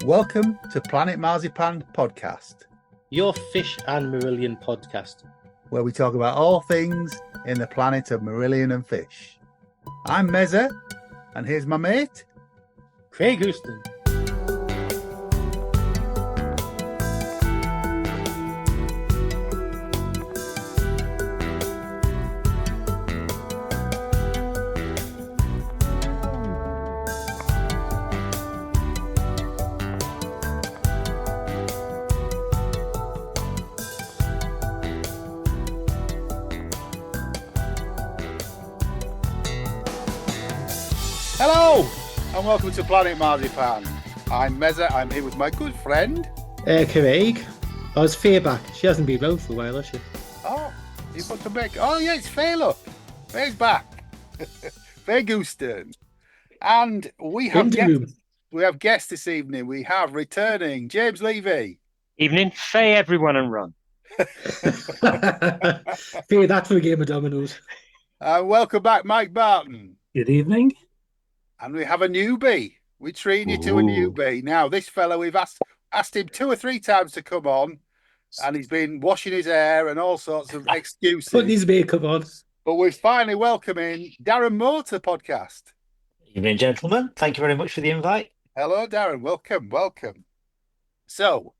Welcome to Planet Marzipan Podcast, your fish and Marillion podcast, where we talk about all things in the planet of Marillion and fish. I'm Mezza, and here's my mate, Craig Houston. Hello, and welcome to Planet Marzipan. I'm Mezza, I'm here with my good friend. Craig. Oh, it's F.E.A.R back. She hasn't been around for a while, has she? Oh, you put the back. Oh, yeah, it's F.E.A.R, look. F.E.A.R's back. F.E.A.R Gooston. And we have guests this evening. We have returning James Levey. Evening, fay everyone and run. F.E.A.R, that's for a game of dominoes. And welcome back, Mike Barton. Good evening. And we have a newbie. We're treating you to a newbie. Now, this fellow, we've asked him 2 or 3 times to come on, and he's been washing his hair and all sorts of excuses. Putting his makeup on. But we're finally welcoming Darren Moore to the podcast. Evening, gentlemen. Thank you very much for the invite. Hello, Darren. Welcome. So,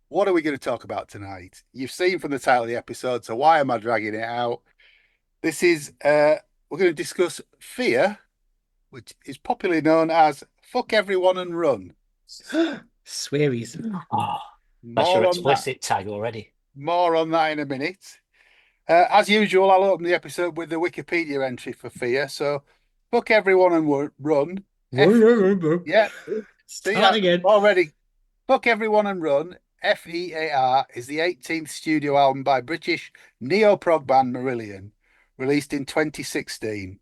what are we going to talk about tonight? You've seen from the title of the episode, so why am I dragging it out? This is, we're going to discuss F.E.A.R, which is popularly known as Fuck Everyone and Run. Swearies. Oh, that's your explicit tag already. More on that in a minute. As usual, I'll open the episode with the Wikipedia entry for F.E.A.R. So, fuck everyone and run. Yeah. Start again. Already. Fuck everyone and run. F.E.A.R. is the 18th studio album by British neo-prog band Marillion, released in 2016.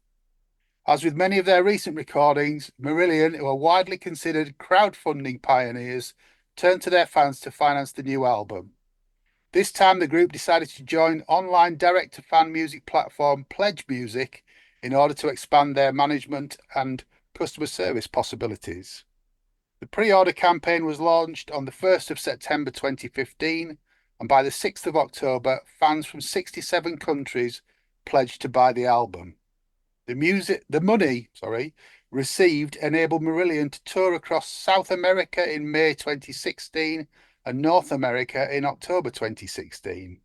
As with many of their recent recordings, Marillion, who are widely considered crowdfunding pioneers, turned to their fans to finance the new album. This time, the group decided to join online direct-to-fan music platform Pledge Music in order to expand their management and customer service possibilities. The pre-order campaign was launched on the 1st of September 2015, and by the 6th of October, fans from 67 countries pledged to buy the album. The money received enabled Marillion to tour across South America in May 2016 and North America in October 2016.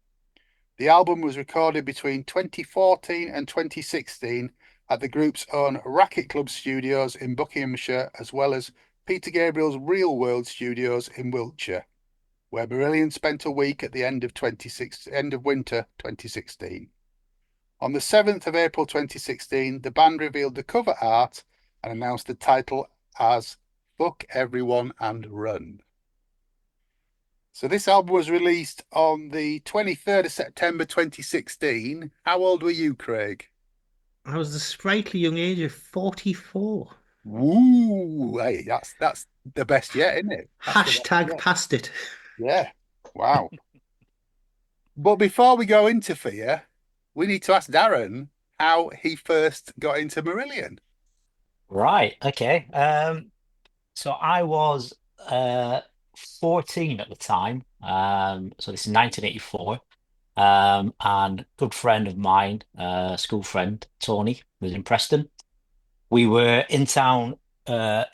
The album was recorded between 2014 and 2016 at the group's own Racket Club studios in Buckinghamshire, as well as Peter Gabriel's Real World Studios in Wiltshire, where Marillion spent a week at the end of winter 2016. On the 7th of April 2016, the band revealed the cover art and announced the title as Fuck Everyone and Run. So this album was released on the 23rd of September 2016. How old were you, Craig? I was the sprightly young age of 44. Woo! Hey, that's the best yet, isn't it? Hashtag past it. Yeah. Wow. But before we go into F.E.A.R, we need to ask Darren how he first got into Marillion. Right, okay. So I was 14 at the time. So this is 1984. And a good friend of mine, school friend, Tony, was in Preston. We were in town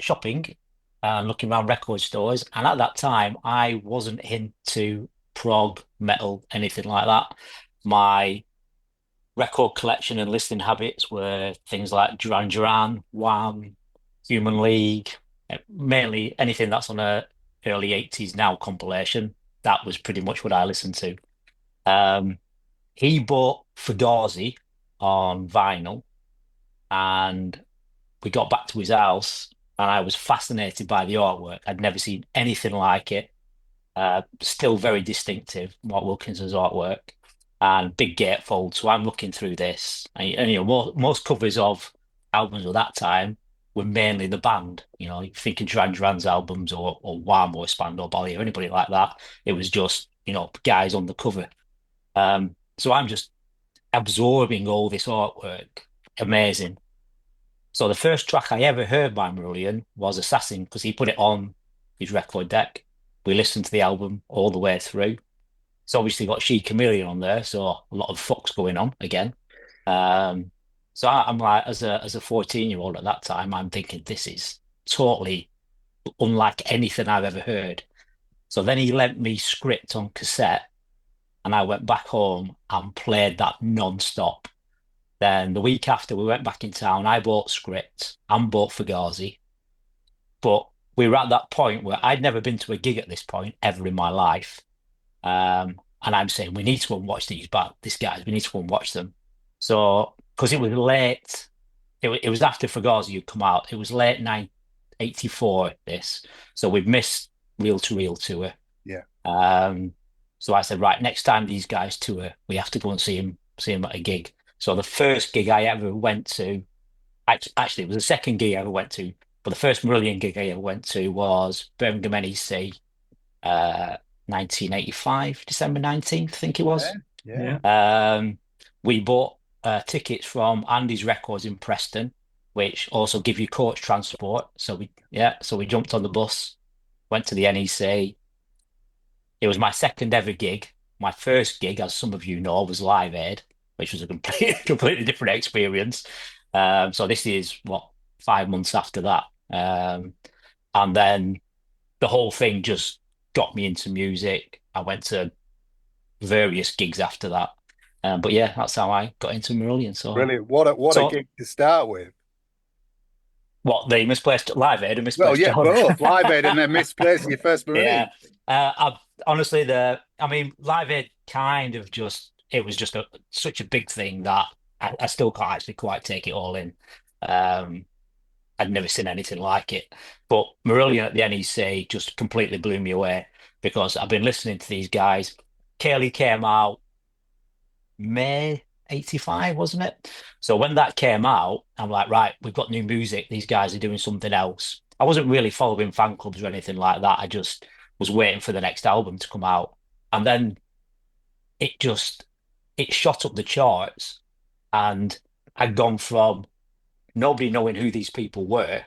shopping and looking around record stores. And at that time, I wasn't into prog, metal, anything like that. My record collection and listening habits were things like Duran Duran, Wham, Human League, mainly anything that's on a early 80s Now compilation. That was pretty much what I listened to. He bought F.E.A.R on vinyl, and we got back to his house, and I was fascinated by the artwork. I'd never seen anything like it. Still very distinctive, Mark Wilkinson's artwork, and big gatefold. So I'm looking through this, and you know, most covers of albums of that time were mainly the band. You know, you think of Duran Duran's albums or Wham or Spandau Ballet or anybody like that. It was just, you know, guys on the cover. So I'm just absorbing all this artwork. Amazing. So the first track I ever heard by Marillion was Assassin, because he put it on his record deck. We listened to the album all the way through. It's obviously got She Chameleon on there, so a lot of fucks going on again. Um, so I'm like, as a 14-year-old at that time, I'm thinking this is totally unlike anything I've ever heard. So then he lent me Script on cassette, and I went back home and played that non-stop. Then the week after, we went back in town. I bought Script and bought Fugazi, but we were at that point where I'd never been to a gig at this point ever in my life. And I'm saying we need to go and watch these guys. We need to go and watch them. So because it was late, it was after Fugazi had come out. It was late 1984. This, so we've missed Reel to Reel tour. Yeah. So I said, right, next time these guys tour, we have to go and see him at a gig. So the first gig I ever went to, actually, it was the second gig I ever went to, but the first Marillion gig I ever went to was Birmingham NEC, 1985, December 19th, I think it was. Yeah. We bought tickets from Andy's Records in Preston, which also give you coach transport. So we jumped on the bus, went to the NEC. It was my second ever gig. My first gig, as some of you know, was Live Aid, which was a completely different experience. So this is 5 months after that. And then the whole thing just got me into music. I went to various gigs after that. But yeah, that's how I got into Marillion. Brilliant. What a So gig to start with. what, the misplaced Live Aid or Well, misplaced yeah, John? both. Live Aid and then misplacing your first Yeah. Marine. Honestly, I mean, Live Aid kind of it was just such a big thing that I still can't actually quite take it all in. I'd never seen anything like it. But Marillion at the NEC just completely blew me away because I've been listening to these guys. Kaylee came out May 85, wasn't it? So when that came out, I'm like, right, we've got new music. These guys are doing something else. I wasn't really following fan clubs or anything like that. I just was waiting for the next album to come out. And then it just it shot up the charts, and I'd gone from nobody knowing who these people were,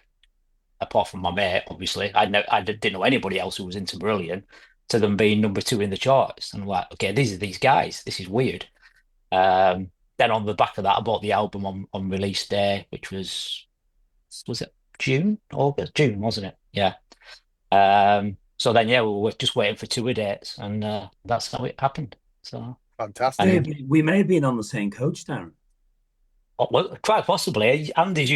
apart from my mate, obviously. I didn't know anybody else who was into Brilliant, to them being number two in the charts. And I'm like, okay, these are these guys. This is weird. Then on the back of that, I bought the album on release day, which was it June, August, June, wasn't it? Yeah. So then, yeah, we were just waiting for tour dates, and that's how it happened. So, Fantastic. We may have been on the same coach, Darren. well, quite possibly. Andy's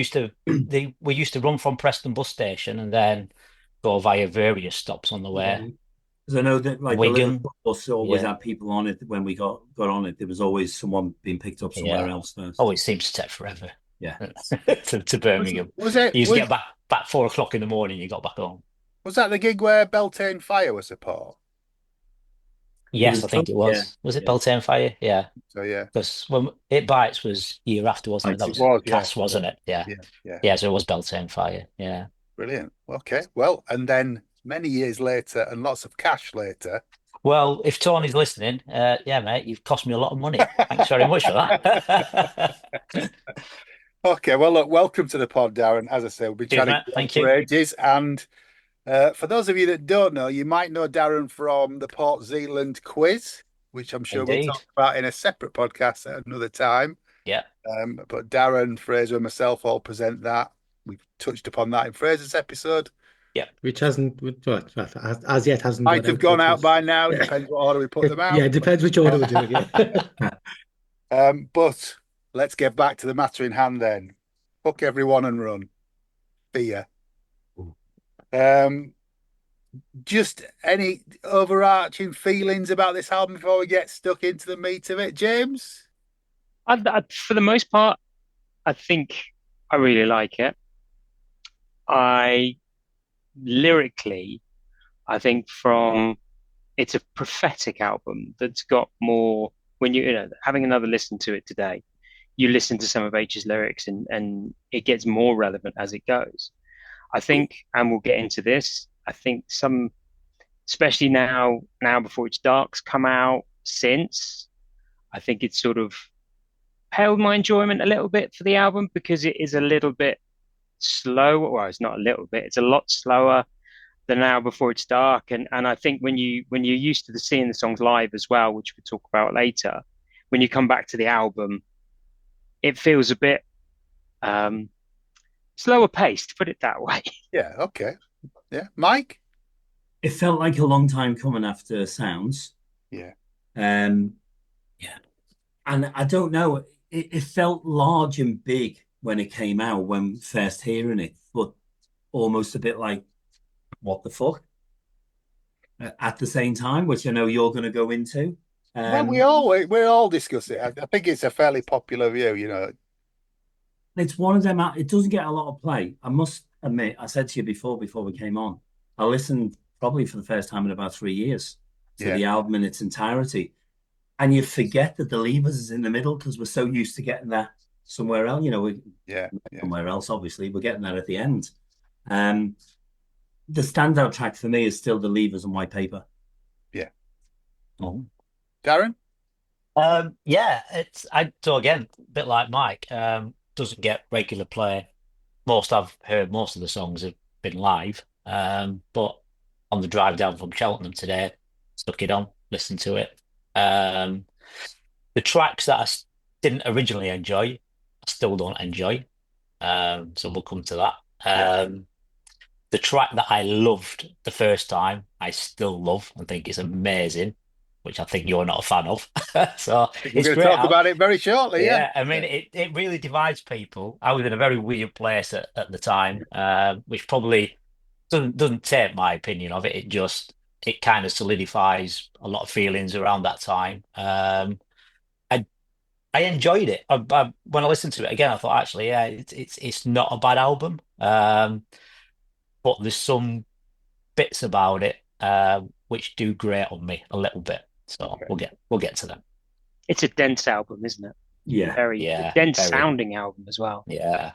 we used to run from Preston bus station and then go via various stops on the way. Because I know that like the Wigan, Liverpool bus always yeah. had people on it. When we got on it, there was always someone being picked up somewhere else first. Oh, it seems to take forever. Yeah. to Birmingham. Was it? You used to get back 4 o'clock in the morning, you got back home. Was that the gig where Beltane Fire was support? Yes, I think it was. Yeah. Was it Beltane Fire? Yeah. So yeah. Because when It Bites was year after, wasn't it? That was Cass, wasn't it? Yeah. Yeah, so it was Beltane Fire. Yeah. Brilliant. Okay. Well, and then many years later and lots of cash later. Well, if Tony's listening, yeah, mate, you've cost me a lot of money. Thanks very much for that. Okay, well, look, welcome to the pod, Darren. As I say, we'll be chatting for ages. And for those of you that don't know, you might know Darren from the Port Zealand quiz, which I'm sure we'll talk about in a separate podcast at another time. Yeah. But Darren, Fraser, and myself all present that. We've touched upon that in Fraser's episode. Yeah. Which hasn't, as yet hasn't. Might have gone out by now. It depends what order we put them out. Yeah, it depends which order we're doing it. But let's get back to the matter in hand then. Fuck everyone and run. Fear. Just any overarching feelings about this album before we get stuck into the meat of it, James? For the most part, I think I really like it. Lyrically, I think it's a prophetic album that's got more, when having another listen to it today, you listen to some of H's lyrics and it gets more relevant as it goes. I think, and we'll get into this, I think especially now Before It's Dark's come out since, I think it's sort of paled my enjoyment a little bit for the album because it is a little bit slow. Well, it's not a little bit, it's a lot slower. Now Before It's Dark, and I think when you're used to seeing the songs live as well, which we'll talk about later, when you come back to the album, it feels a bit slower paced, put it that way. Yeah, okay. Yeah. Mike? It felt like a long time coming after Sounds. Yeah. Yeah. And I don't know, it felt large and big when it came out, when first hearing it, but almost a bit like, what the fuck? At the same time, which I know you're going to go into. Well, we all discuss it. I think it's a fairly popular view, you know. It's one of them. It doesn't get a lot of play. I must admit, I said to you before we came on, I listened probably for the first time in about 3 years to the album in its entirety. And you forget that the Levers is in the middle because we're so used to getting that somewhere else. You know, somewhere else, obviously. We're getting that at the end. The standout track for me is still the Levers and White Paper. Yeah. Oh. Darren? Yeah, so again, a bit like Mike, doesn't get regular play. I've heard most of the songs have been live. But on the drive down from Cheltenham today, stuck it on, listened to it. The tracks that I didn't originally enjoy, I still don't enjoy. So we'll come to that. The track that I loved the first time, I still love and think it's amazing, which I think you're not a fan of. So We're it's going to great. talk about it very shortly. Yeah. I mean, it really divides people. I was in a very weird place at the time, which probably doesn't take my opinion of it. It kind of solidifies a lot of feelings around that time. I enjoyed it. When I listened to it again, I thought actually, yeah, it's not a bad album. But there's some bits about it which do grate on me a little bit. So we'll get to them. It's a dense album, isn't it? Yeah. Very dense sounding album as well. Yeah.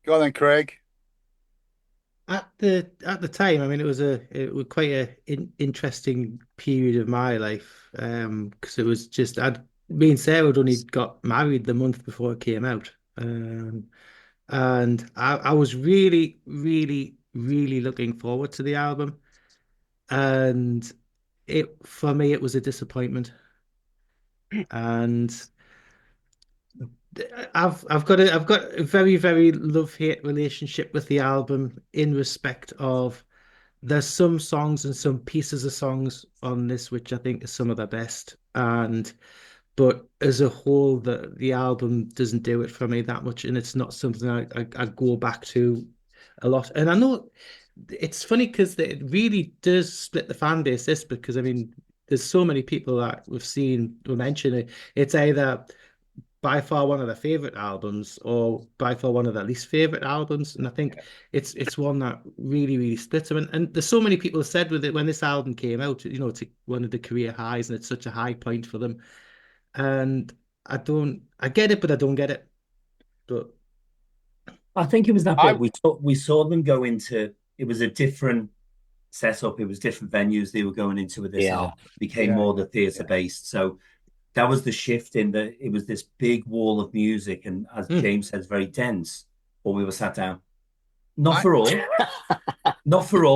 Go on then, Craig. At the time, I mean, it was quite a interesting period of my life, because it was just me and Sarah had only got married the month before it came out, and I was really, really, really looking forward to the album, and for me it was a disappointment, and I've got a very, very love-hate relationship with the album in respect of there's some songs and some pieces of songs on this which I think are some of the best, but as a whole the album doesn't do it for me that much, and it's not something I go back to a lot. And I know it's funny because it really does split the fan base, this, because I mean there's so many people that we've seen will mention it. It's either by far one of their favorite albums or by far one of their least favorite albums, and I think it's one that really, really splits them. And there's so many people who said with it when this album came out, you know, it's one of the career highs and it's such a high point for them. And I get it, but I don't get it. But I think it was that bit we saw them go into. It was a different setup. It was different venues they were going into with this album. It became more the theatre based. So that was the shift in that it was this big wall of music, and as James says, very dense. Or we were sat down. Not for all,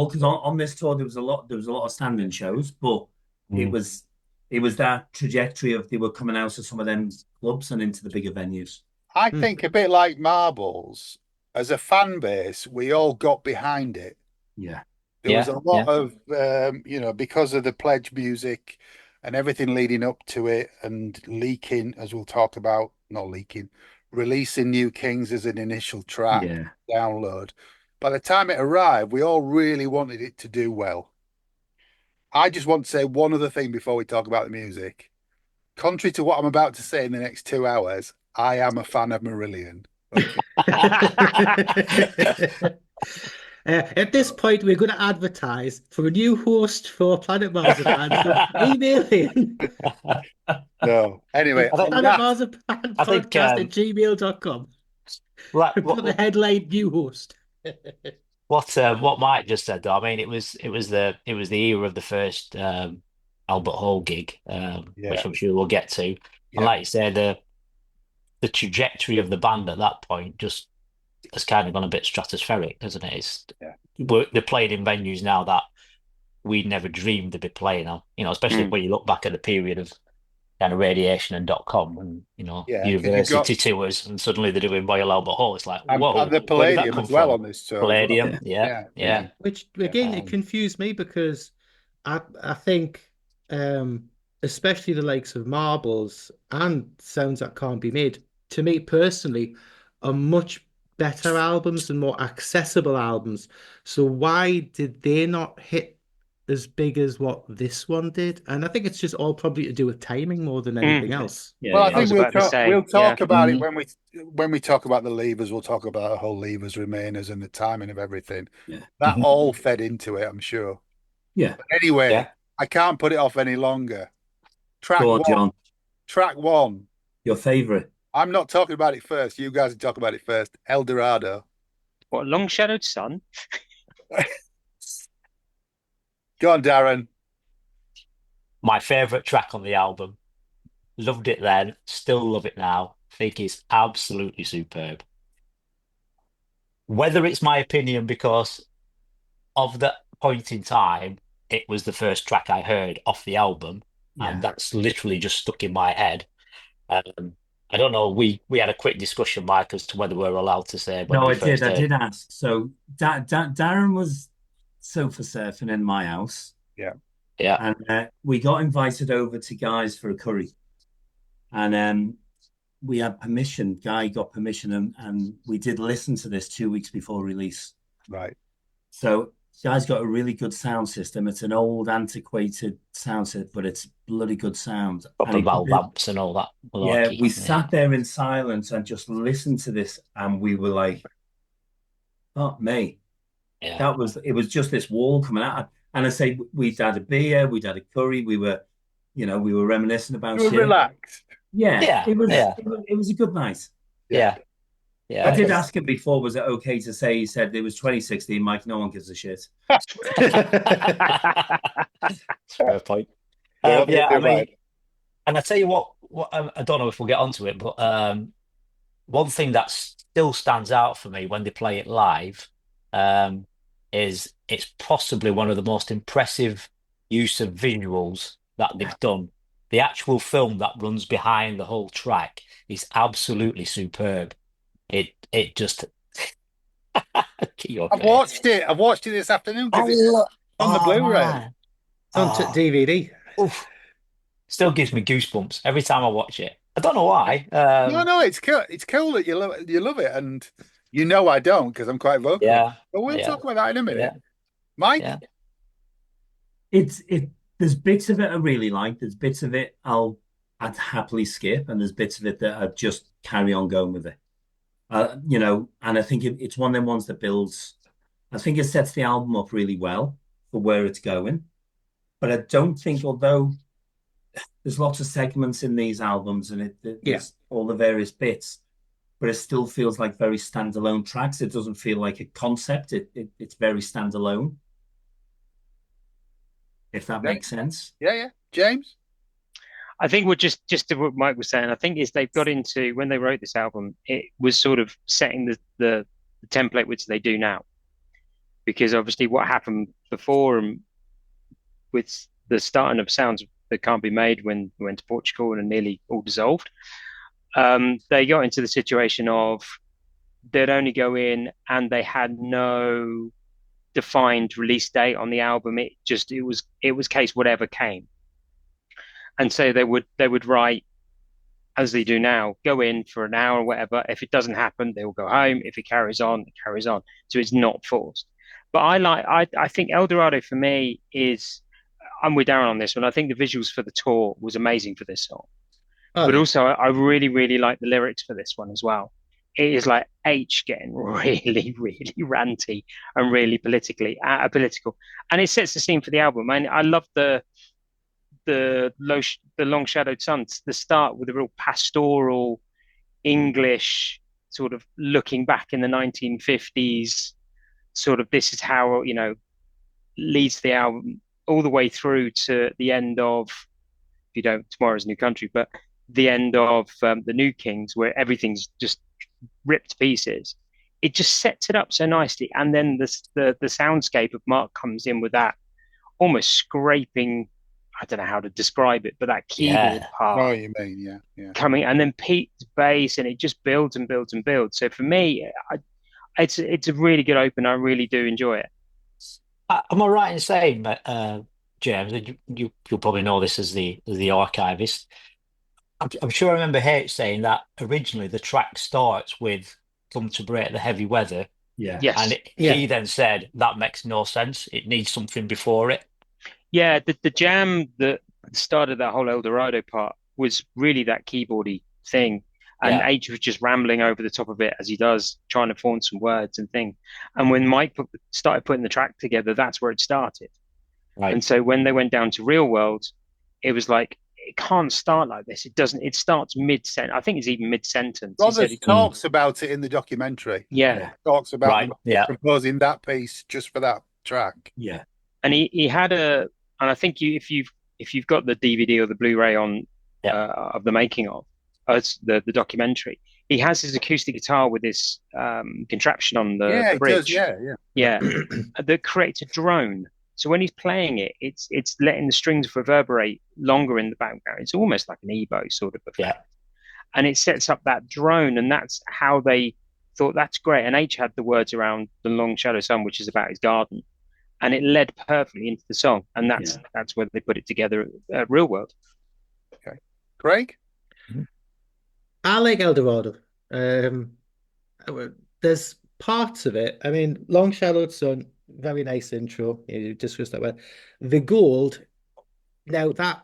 because on this tour there was a lot of standing shows, but it was that trajectory of they were coming out of some of them clubs and into the bigger venues. I think a bit like Marbles, as a fan base, we all got behind it. Yeah. There was a lot of, because of the pledge music and everything leading up to it, and leaking, as we'll talk about, not leaking, releasing New Kings as an initial track, download. By the time it arrived, we all really wanted it to do well. I just want to say one other thing before we talk about the music. Contrary to what I'm about to say in the next 2 hours, I am a fan of Marillion. Okay. At this point, we're going to advertise for a new host for Planet Marzipan. So email in. No. Anyway, Planet Marzipan podcast at gmail.com. Put the headline new host. What Mike just said, though, I mean, it was the era of the first Albert Hall gig, which I'm sure we'll get to. And like you said, the trajectory of the band at that point has kind of gone a bit stratospheric, hasn't it? They're playing in venues now that we never dreamed they'd be playing on. Especially Mm. when you look back at the period of kind of radiation and .com and Yeah, because you've got university tours, and suddenly they're doing Royal Albert Hall. It's like, and whoa, the where did that Palladium come as well from? on this tour as well. Palladium, yeah. Which again, it confused me because I think especially the likes of Marbles and Sounds That Can't Be Made, to me personally, are much better albums and more accessible albums. So why did they not hit as big as what this one did? And I think it's just all probably to do with timing more than anything else. Well, I I was think about to say, we'll talk about it Mm. when we talk about the levers. We'll talk about the whole levers remainers and the timing of everything. Yeah. That all fed into it, I'm sure. Yeah. But anyway, Yeah. I can't put it off any longer. Track Go on, one. John. Track one. Your favorite? I'm not talking about it first. You guys are talking about it first. El Dorado. what, Long Shadowed Sun? Go on, Darren. My favorite track on the album. Loved it then, still love it now. Think it's absolutely superb. Whether it's my opinion because of that point in time, it was the first track I heard off the album, and that's literally just stuck in my head. I don't know. We had a quick discussion, Mike, as to whether we're allowed to say when No, we I first did. I heard. did ask. So Darren was sofa surfing in my house. Yeah. Yeah. And we got invited over to Guy's for a curry. And we had permission. Guy got permission, and we did listen to this 2 weeks before release. Right. So Guy's got a really good sound system. It's an old, antiquated sound system, but it's bloody good sound. Proper valve amps and all that. Yeah, malarkey. we sat there in silence and just listened to this, and we were like, "Oh, me." Yeah. It was just this wall coming out. And I say we'd had a beer, we'd had a curry, we were reminiscing about You were shit. relaxed. Yeah, it was Yeah. it was a good night. Yeah. I did ask him before, was it okay to say? He said it was 2016, Mike, no one gives a shit. Fair point. Yeah, I mean, and I tell you what, I don't know if we'll get onto it, but one thing that still stands out for me when they play it live is it's possibly one of the most impressive use of visuals that they've done. The actual film that runs behind the whole track is absolutely superb. It just I've watched it. I've watched it this afternoon because it's on the Blu-ray. It's on DVD. Oof. Still gives me goosebumps every time I watch it. I don't know why. No, it's cool. It's cool that you love it, and I don't because I'm quite vocal. Yeah, But we'll talk about that in a minute. Yeah. Mike? Yeah. There's bits of it I really like. There's bits of it I'd happily skip, and there's bits of it that I'd just carry on going with it. And I think it's one of them ones that builds. I think it sets the album up really well for where it's going. But I don't think, although there's lots of segments in these albums and there's all the various bits, but it still feels like very standalone tracks. It doesn't feel like a concept. It's very standalone. If that makes sense. Yeah. James? I think we're just to what Mike was saying. I think is they've got into when they wrote this album, it was sort of setting the template which they do now, because obviously what happened before and with the starting of Sounds That Can't Be Made when we went to Portugal and nearly all dissolved, they got into the situation of they'd only go in and they had no defined release date on the album. It was case whatever came. And so they would write, as they do now, go in for an hour or whatever. If it doesn't happen, they will go home. If it carries on, it carries on. So it's not forced. But I think El Dorado for me is, I'm with Darren on this one. I think the visuals for the tour was amazing for this song. But also I really, really like the lyrics for this one as well. It is like H getting really, really ranty and really political. And it sets the scene for the album. And I love the Long Shadowed Sun, the start with a real pastoral English sort of looking back in the 1950s, sort of this is how, leads the album all the way through to the end of, Tomorrow's a New Country, but the end of the New Kings, where everything's just ripped to pieces. It just sets it up so nicely. And then the soundscape of Mark comes in with that almost scraping. I don't know how to describe it, but that keyboard Oh, part you mean, yeah. coming, and then Pete's bass, and it just builds and builds and builds. So for me, it's a really good open. I really do enjoy it. Am I right in saying that, James, and you'll probably know this as the archivist. I'm sure I remember H saying that originally the track starts with "Come to Break the Heavy Weather," Yeah. Yes. and he then said that makes no sense. It needs something before it. Yeah, the jam that started that whole El Dorado part was really that keyboardy thing. And Yeah, H was just rambling over the top of it as he does, trying to form some words and thing. And when Mike started putting the track together, that's where it started. right. And so when they went down to Real World, it was like, it can't start like this. It doesn't, it starts mid-sentence. I think it's even mid-sentence. He said, Rothers talks about it in the documentary. yeah. Talks about Right, yeah. proposing that piece just for that track. Yeah. And he had and I think if you've got the DVD or the Blu-ray on Yeah. of the making of the documentary, he has his acoustic guitar with this contraption on the Yeah, it bridge. does. Yeah. Yeah, that creates a drone. So when he's playing it, it's letting the strings reverberate longer in the background. It's almost like an EBO sort of effect. Yeah. And it sets up that drone, and that's how they thought that's great. And H had the words around the Long Shadow Sun, which is about his garden, and it led perfectly into the song, and that's where they put it together at Real World. Okay, Craig. I like El Dorado. There's parts of it. I mean, Long Shadowed Sun, very nice intro. You discussed that well. The Gold. Now that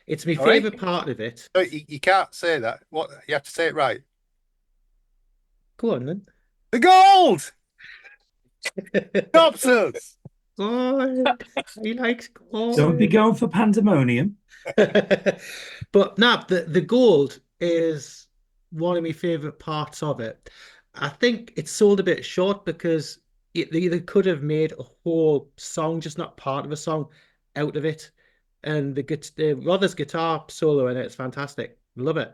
it's my Sorry? favorite part of it. So you can't say that. What you have to say it right. Go on then. The gold. Dobsons. Oh, he likes gold. Don't be going for pandemonium. But no, the gold is one of my favorite parts of it. I think it's sold a bit short because they either could have made a whole song, just not part of a song, out of it. And the Rother's guitar solo in it's fantastic. Love it.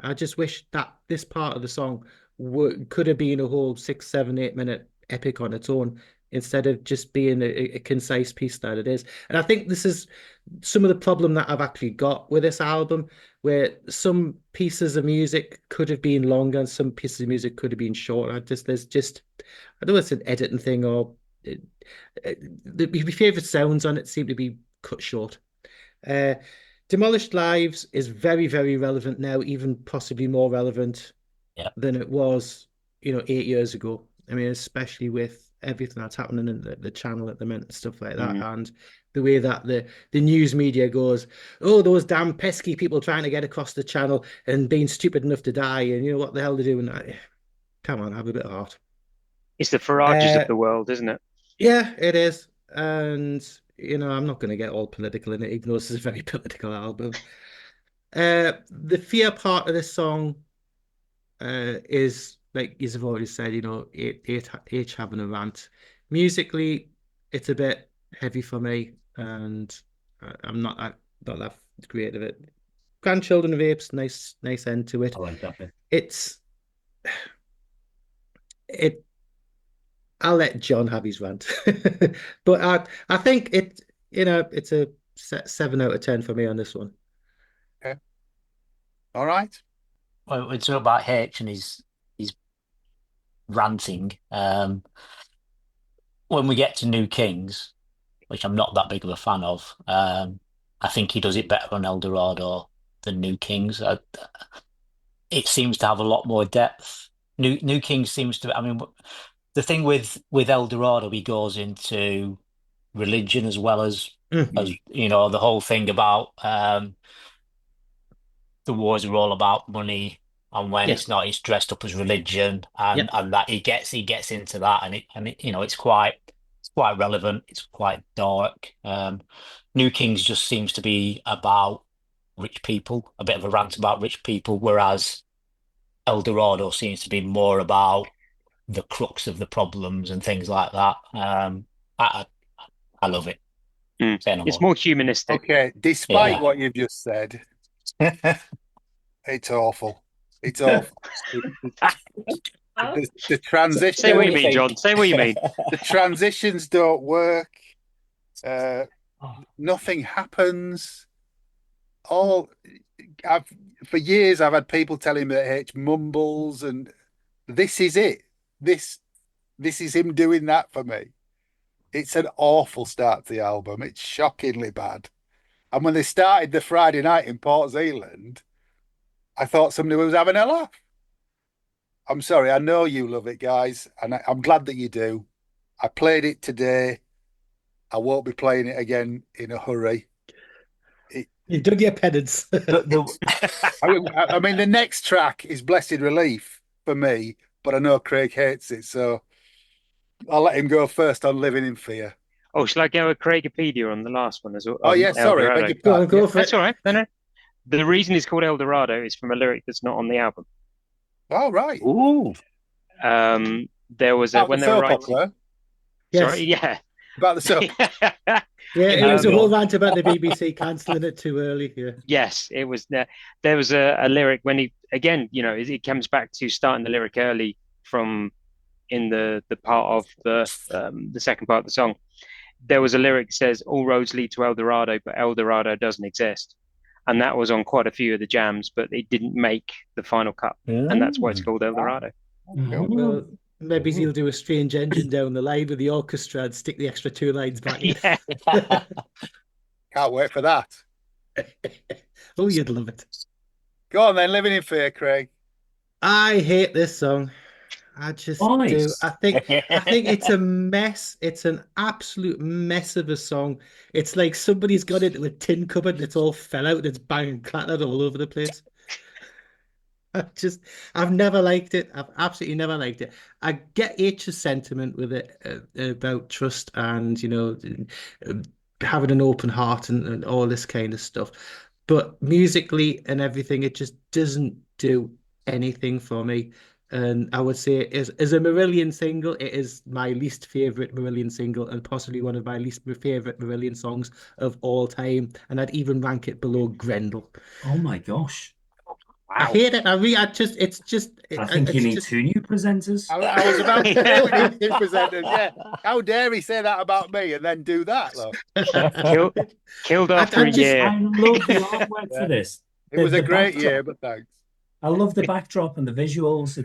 I just wish that this part of the song could have been a whole 6, 7, 8 minute epic on its own instead of just being a concise piece that it is. And I think this is some of the problem that I've actually got with this album, where some pieces of music could have been longer and some pieces of music could have been shorter. I don't know if it's an editing thing or my favorite sounds on it seem to be cut short. Demolished Lives is very, very relevant now, even possibly more relevant than it was, 8 years ago. I mean, especially with everything that's happening in the channel at the minute and stuff like that. And the way that the news media goes, oh, those damn pesky people trying to get across the channel and being stupid enough to die, and what the hell they're doing. Come on, have a bit of heart. It's the Farages of the world, isn't it? Yeah, it is. And, I'm not going to get all political in it, even though this is a very political album. The F.E.A.R part of this song is, like you've already said, H having a rant. Musically, it's a bit heavy for me, and I'm not that great of it. Grandchildren of Apes, nice end to it. I like that bit. I'll let John have his rant, but I think it's a 7 out of 10 for me on this one. Okay. All right. Well, we talk about H and his ranting. When we get to New Kings, which I'm not that big of a fan of, I think he does it better on El Dorado than New Kings. It seems to have a lot more depth. New Kings seems to. I mean, the thing with El Dorado, he goes into religion as well as the whole thing about the wars are all about money, and when it's not, it's dressed up as religion, and that he gets into that, and it's quite relevant. It's quite dark. New Kings just seems to be about rich people, a bit of a rant about rich people, whereas El Dorado seems to be more about the crux of the problems and things like that. I love it. It's more humanistic. Okay, despite what you've just said, it's awful. It's awful. The transition. Say what you mean, John. Say what you mean. The transitions don't work. Nothing happens. All I've for years I've had people telling me that H mumbles, and this is it. This this is him doing that for me. It's an awful start to the album. It's shockingly bad. And when they started the Friday night in Port Zealand, I thought somebody was having a laugh. I'm sorry, I know you love it, guys, and I'm glad that you do. I played it today. I won't be playing it again in a hurry. You've done your penance. I mean, the next track is Blessed Relief for me, but I know Craig hates it, so I'll let him go first on Living in Fear. Oh, shall I go with Craigopedia on the last one as well? Oh, yeah, sorry. Beg your pardon. Go for That's it. all right. No. The reason it's called El Dorado is from a lyric that's not on the album. Oh, right. Ooh. There was when they were writing. Opera. Yes. Sorry, yeah. About the soap. Yeah, it was a whole rant about the BBC cancelling it too early. Yeah. Yes, it was. There was a lyric when he again, it comes back to starting the lyric early from in the part of the second part of the song. There was a lyric that says all roads lead to El Dorado, but El Dorado doesn't exist. And that was on quite a few of the jams, but it didn't make the final cut. And that's why it's called El Dorado. Well, maybe he'll do a Strange Engine down the line with the orchestra and stick the extra 2 lines back in. Yeah. Can't wait for that. Oh, you'd love it. Go on then, Living in Fear, Craig. I hate this song. I just do. I think it's a mess. It's an absolute mess of a song. It's like somebody's got into a tin cupboard and it's all fell out and it's banging clattered all over the place. I've never liked it. I've absolutely never liked it. I get H's sentiment with it about trust and, having an open heart and all this kind of stuff. But musically and everything, it just doesn't do anything for me. And I would say as a Marillion single, it is my least favorite Marillion single and possibly one of my least favorite Marillion songs of all time. And I'd even rank it below Grendel. Oh my gosh. Wow. I hate it. I think you need 2 new presenters. I was about to say we need 2 presenters. Yeah. How dare he say that about me and then do that, though? Killed after a year. I love the artwork for this. It was a great year, but thanks. I love the backdrop and the visuals.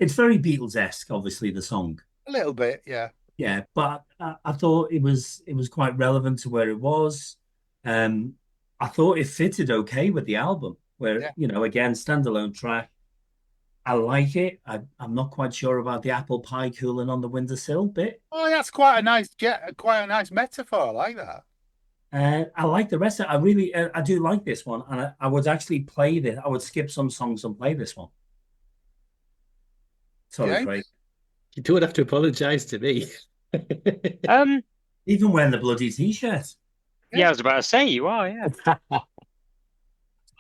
It's very Beatles-esque, obviously, the song. A little bit, yeah. Yeah, but I thought it was quite relevant to where it was. I thought it fitted okay with the album, where, again, standalone track. I like it. I'm not quite sure about the apple pie cooling on the windowsill bit. Oh, that's quite a nice metaphor. I like that. I like the rest of it. I do like this one, and I would actually play this. I would skip some songs and play this one. Sorry, Craig. You don't have to apologize to me. Even wearing the bloody t-shirt. Yeah, I was about to say you are. Yeah.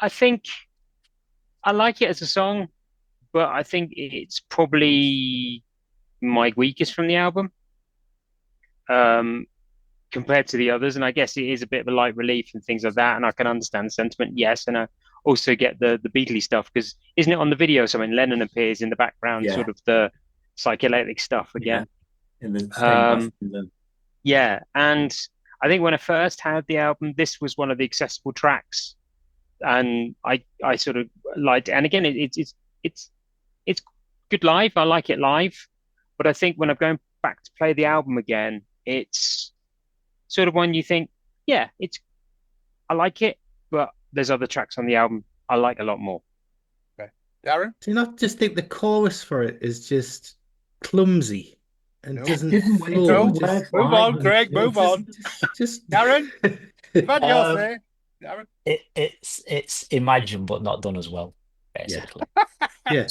I think I like it as a song, but I think it's probably my weakest from the album. Compared to the others, and I guess it is a bit of a light relief and things like that, and I can understand the sentiment, yes, and I also get the Beatley stuff, because isn't it on the video something Lennon appears in the background, sort of the psychedelic stuff again. In the yeah, and I think when I first had the album, this was one of the accessible tracks, and I sort of liked it. And again, it's good live. I like it live, but I think when I'm going back to play the album again, it's sort of one you think, yeah, I like it, but there's other tracks on the album I like a lot more. Okay. Darren? Do you not just think the chorus for it is just clumsy and doesn't flow? Move on, Craig, move on. Just Darren? What do you say? Darren? It's imagined but not done as well, basically. Yeah.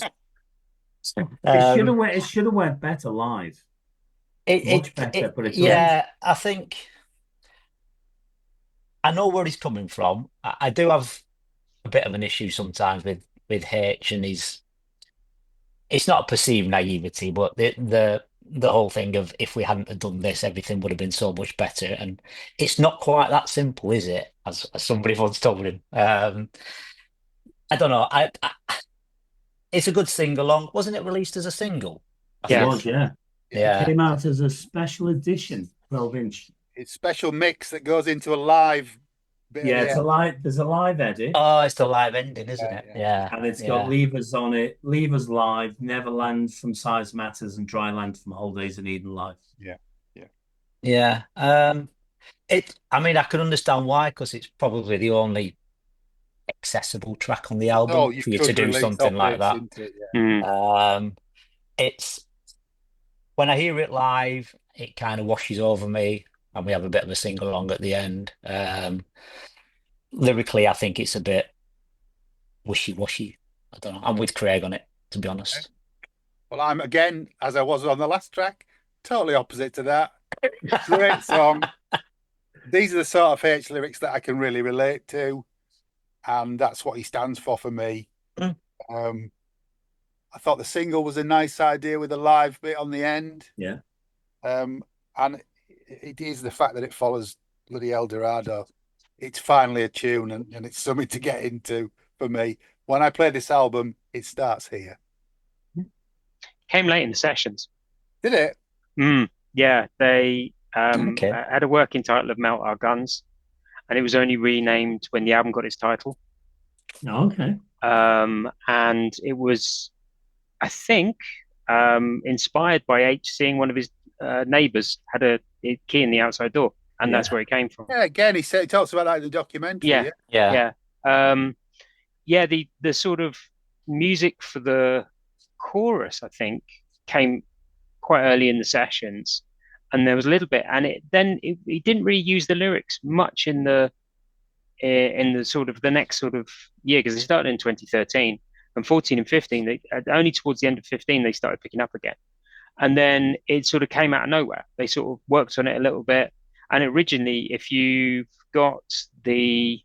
It should have went better live. Much better, but it's I think I know where he's coming from. I do have a bit of an issue sometimes with H and it's not a perceived naivety, but the whole thing of if we hadn't have done this, everything would have been so much better. And it's not quite that simple, is it? As somebody once told him. I don't know. It's a good sing-along. Wasn't it released as a single? It was, yeah. Yeah. It came out as a special edition, 12-inch. It's special mix that goes into a live bit. Yeah, At it's the a end. live. There's a live edit, Oh, it's the live ending, isn't it? Yeah. Yeah. and it's got Yeah. levers on it. Levers live, Neverland from Size Matters, and Dryland from Whole Days in Eden live. Yeah. Yeah. Yeah. I mean, I can understand why, because it's probably the only accessible track on the Oh, album you for you to could do release something off like this that. into it. Yeah. Mm. It's when I hear it live, it kind of washes over me, and we have a bit of a sing along at the end. Lyrically, I think it's a bit wishy-washy. I don't know. I'm with Craig on it, to be honest. Well, I'm again, as I was on the last track, totally opposite to that. Great song. These are the sort of H lyrics that I can really relate to, and that's what he stands for me. Mm. I thought the single was a nice idea with a live bit on the end. Yeah. And it is the fact that it follows bloody El Dorado. It's finally a tune, and it's something to get into for me. When I play this album, it starts here. Came late in the sessions. Did it? Yeah, they Okay. had a working title of Melt Our Guns, and it was only renamed when the album got its title. Oh, okay. And it was, I think, inspired by H seeing one of his neighbors had a key in the outside door, and that's where it came from. Yeah, again, he talks about that in the documentary. Yeah. Yeah. The sort of music for the chorus, I think, came quite early in the sessions, and there was a little bit, and he didn't really use the lyrics much in the sort of the next sort of year, because they started in 2013, and 14 and 15, they only towards the end of 15 they started picking up again, and then it sort of came out of nowhere. They sort of worked on it a little bit, and originally, if you've got the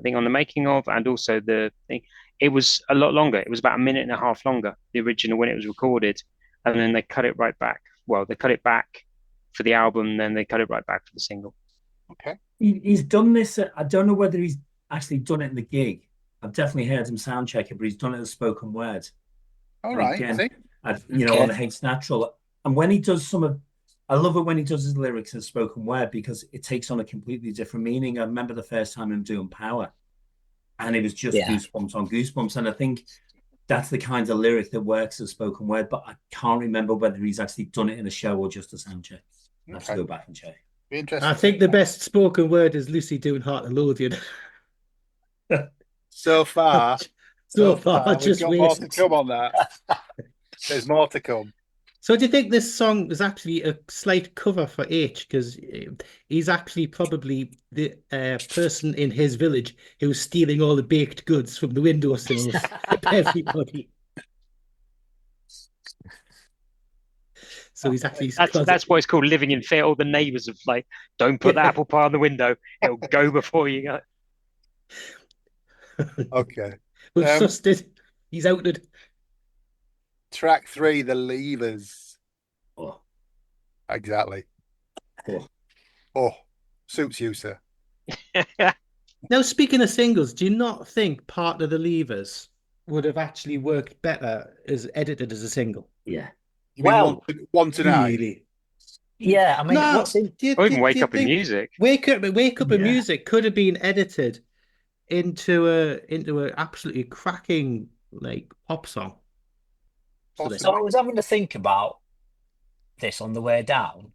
thing on the making of and also the thing, it was a lot longer. It was about a minute and a half longer, the original, when it was recorded, and then they cut it right back. Well, they cut it back for the album, then they cut it right back for the single. Okay. He's done this. I don't know whether he's actually done it in the gig. I've definitely heard him sound check it, but he's done it as spoken word. All right. Again, on the Hates Natural. And when he does I love it when he does his lyrics as spoken word, because it takes on a completely different meaning. I remember the first time him doing Power, and it was just goosebumps on goosebumps. And I think that's the kind of lyric that works as spoken word, but I can't remember whether he's actually done it in a show or just a sound check. I have to go back and check. Be interesting. I think the best spoken word is Lucy doing Heart of Lothian. So far, so we've far, just got wait. more to come on that. There's more to come. So do you think this song is actually a slight cover for H? Because he's actually probably the person in his village who's stealing all the baked goods from the windowsills of everybody. So he's actually that's why it's called living in fear. All the neighbours of like, don't put the apple pie on the window; it'll go before you go. Okay. We've sussed it. He's outed. Track 3, The Levers. Oh. Exactly. Oh, suits you, sir. Now, speaking of singles, do you not think Part of the Levers would have actually worked better as edited as a single? Yeah. You mean one tonight? Really? Yeah, I mean, No, what's in... Or even Wake Up in Music. Wake Up in Music could have been edited into a absolutely cracking like pop song. So I was having to think about this on the way down.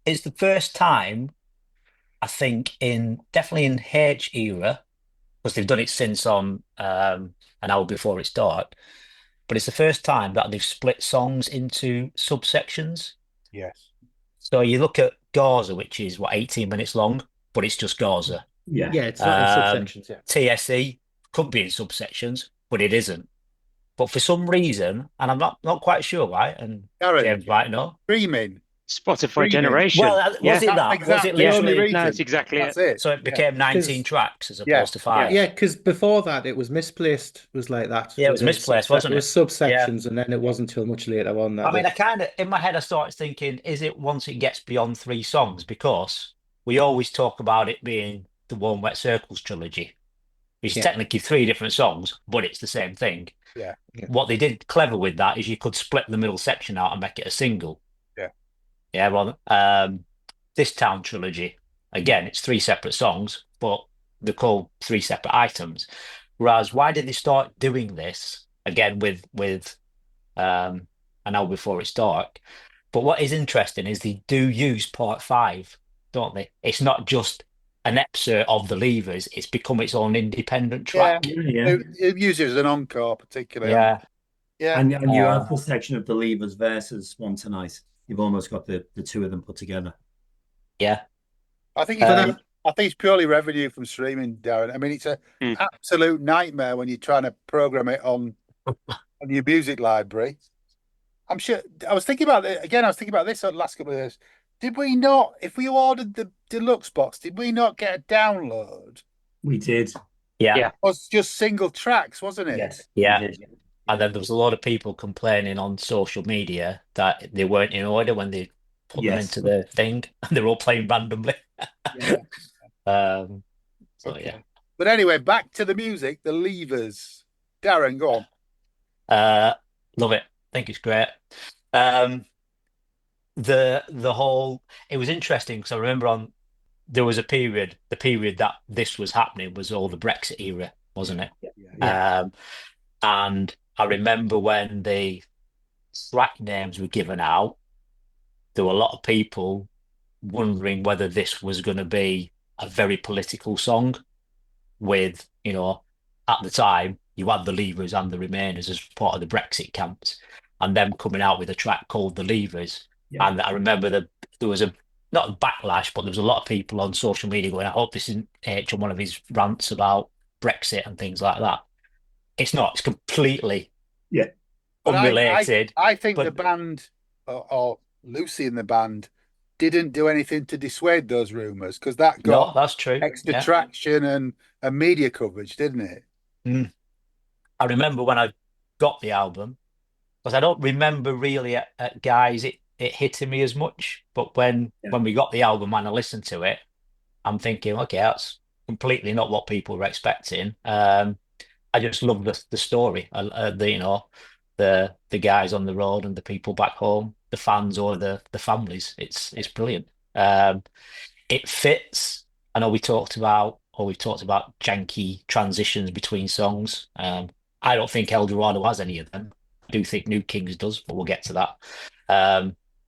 It's the first time, I think, definitely in H era, because they've done it since on an hour before its start, but it's the first time that they've split songs into subsections. Yes. So you look at Gaza, which is 18 minutes long, but it's just Gaza. Yeah. Yeah, it's not in subsections. Yeah. TSE could be in subsections, but it isn't. But for some reason, and I'm not quite sure why, and Darren, James might know. Streaming. Spotify generation. Well, was it that? Exactly. Was it The only literally? reason. No, it's exactly That's it. So it became 19 tracks as opposed to 5. Yeah, because before that it was Misplaced, was like that. Yeah, it was Misplaced, wasn't it? It was subsections, and then it wasn't until much later on that. I mean, I kind of, in my head, I started thinking, is it once it gets beyond 3 songs? Because we always talk about it being the Warm Wet Circles trilogy, which is technically 3 different songs, but it's the same thing. Yeah. What they did clever with that is you could split the middle section out and make it a single. Yeah. Yeah, well, This Town trilogy. Again, it's 3 separate songs, but they're called 3 separate items. Whereas, why did they start doing this again with An Hour Before It's Dark? But what is interesting is they do use part 5, don't they? It's not just an excerpt of the Levers; it's become its own independent track. Yeah. It uses an encore, particularly. Yeah, Yeah. And you have the section of the Levers versus One Tonight. You've almost got the two of them put together. yeah. I think it's purely revenue from streaming, Darren. I mean, it's a absolute nightmare when you're trying to program it on your music library. I'm sure. I was thinking about it again. I was thinking about this the last couple of years. Did we not, if we ordered the deluxe box, did we not get a download? We did. Yeah. Yeah. It was just single tracks, wasn't it? Yes. Yeah. we did. And then there was a lot of people complaining on social media that they weren't in order when they put them into the thing, and they're all playing randomly. Yeah. So Okay. yeah. But anyway, back to the music, the Levers. Darren, go on. Love it. I think it's great. The whole, it was interesting because I remember there was the period that this was happening was all the Brexit era, wasn't it? Yeah. And I remember when the track names were given out, there were a lot of people wondering whether this was going to be a very political song with, at the time, you had the Leavers and the Remainers as part of the Brexit camps, and them coming out with a track called The Leavers. Yeah. And I remember there was not a backlash, but there was a lot of people on social media going, I hope this isn't H on one of his rants about Brexit and things like that. It's not. It's completely unrelated. I think the band or Lucy in the band didn't do anything to dissuade those rumours because that got that's true. extra traction and media coverage, didn't it? I remember when I got the album, because I don't remember really at Guys it hitting me as much, but when we got the album and I listened to it, I'm thinking, okay, that's completely not what people were expecting. I just love the story. The guys on the road and the people back home, the fans or the families. It's brilliant. It fits. I know we've talked about janky transitions between songs. I don't think Eldorado has any of them. I do think New Kings does, but we'll get to that.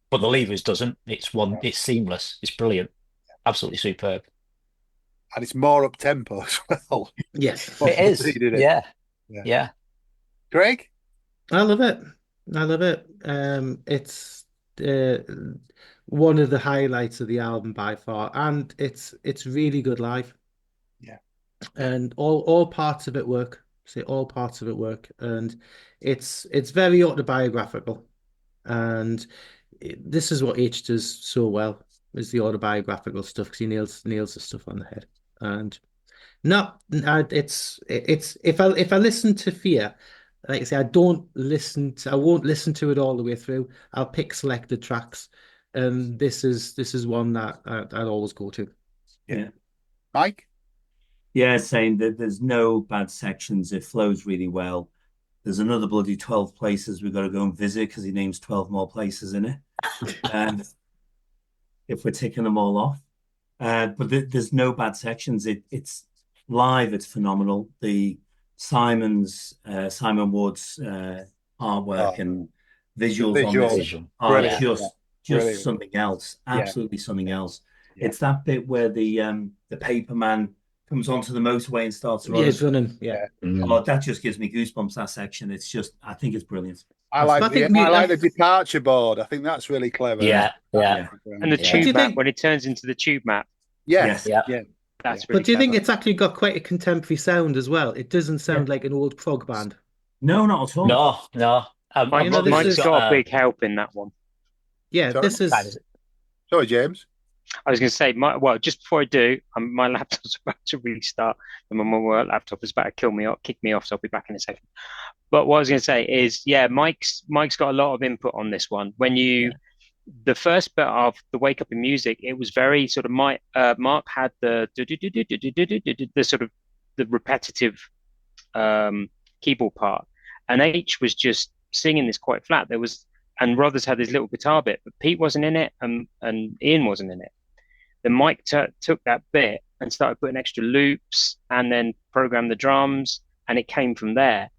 But the Levers doesn't. It's seamless. It's brilliant. Absolutely superb. And it's more up tempo as well. Yes, it is. Yeah. Greg? I love it. It's one of the highlights of the album by far, and it's really good live. Yeah. And all parts of it work. All parts of it work, and it's very autobiographical. And this is what H does so well, is the autobiographical stuff, because he nails the stuff on the head. And no, it's if I listen to F.E.A.R, like I say, I won't listen to it all the way through. I'll pick selected tracks, and this is one that I'd always go to. Yeah. Mike? Yeah, saying that there's no bad sections. It flows really well. There's another bloody 12 places we've got to go and visit because he names 12 more places in it. If we're ticking them all off. But there's no bad sections. It's live. It's phenomenal. The Simon Wood's artwork and visuals on this are just something else. Absolutely something else. Yeah. It's that bit where the paper man comes onto the motorway and starts running. Yeah, he's running. Yeah. Oh, that just gives me goosebumps. That section. I think it's brilliant. I like the departure board. I think that's really clever. Yeah. And the tube map, when it turns into the tube map. Yes. Yeah. That's really But do you think clever. it's actually got quite a contemporary sound as well? It doesn't sound like an old prog band. No, not at all. No. Mike's got a big help in that one. Yeah, Sorry? this is. Sorry, James. I was going to say, just before I do, my laptop's about to restart, and my work laptop is about to kick me off. So I'll be back in a second. But what I was going to say is, Mike's got a lot of input on this one. The first bit of the Wake Up in Music, it was very sort of Mark had the sort of the repetitive keyboard part, and H was just singing this quite flat. And Rothers had his little guitar bit, but Pete wasn't in it, and Ian wasn't in it. Then Mike took that bit and started putting extra loops and then programmed the drums, and it came from there.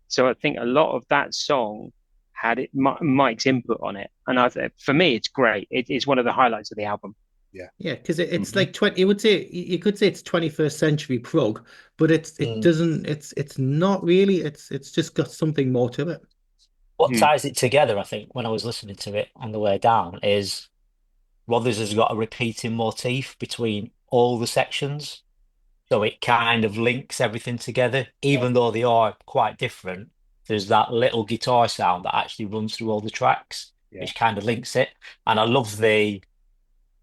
So I think a lot of that song had Mike's input on it, and for me, it's great. It's one of the highlights of the album. Yeah, because it's like 20, you could say it's 21st century prog, but it Mm. doesn't, it's not really, it's just got something more to it. What ties it together, I think, when I was listening to it on the way down, is Rothers has got a repeating motif between all the sections. So it kind of links everything together, even though they are quite different. There's that little guitar sound that actually runs through all the tracks, which kind of links it. And I love the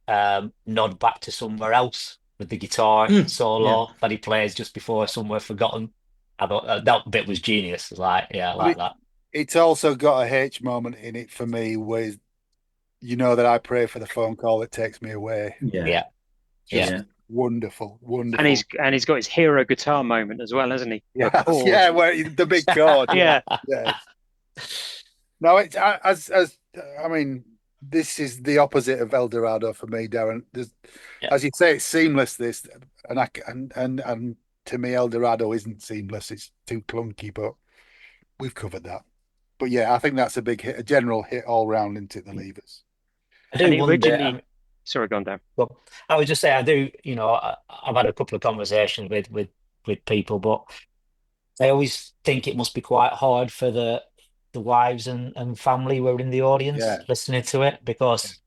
nod back to Somewhere Else with the guitar solo that he plays just before Somewhere Forgotten. I thought that bit was genius. Like, yeah, I like that. It's also got a H moment in it for me where you know that I pray for the phone call that takes me away. Yeah. Wonderful. And he's got his hero guitar moment as well, hasn't he? Yeah, where the big chord. Yeah. No, it's I mean, this is the opposite of El Dorado for me, Darren. As you say, it's seamless. This and to me, El Dorado isn't seamless. It's too clunky, but we've covered that. But yeah, I think that's a big hit, a general hit all round into the Levers. I do wonder. Sorry, go on, Dan. Well, I would just say I do. I've had a couple of conversations with people, but I always think it must be quite hard for the wives and family who are in the audience listening to it, because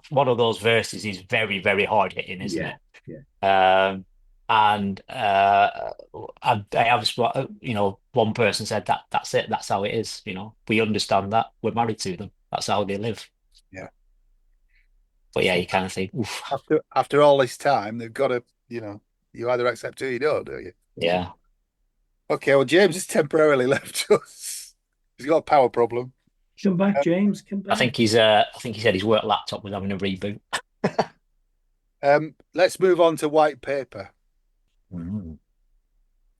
one of those verses is very, very hard hitting, isn't it? Yeah. And I was, one person said that's it, that's how it is. We understand that, we're married to them, that's how they live. Yeah. But yeah, you kind of think, oof. After all this time, they've got to, you either accept it or you don't, do you? Yeah. Okay, well, James has temporarily left us. He's got a power problem. Come back, James. Come back. I think he said his work laptop was having a reboot. Let's move on to White Paper.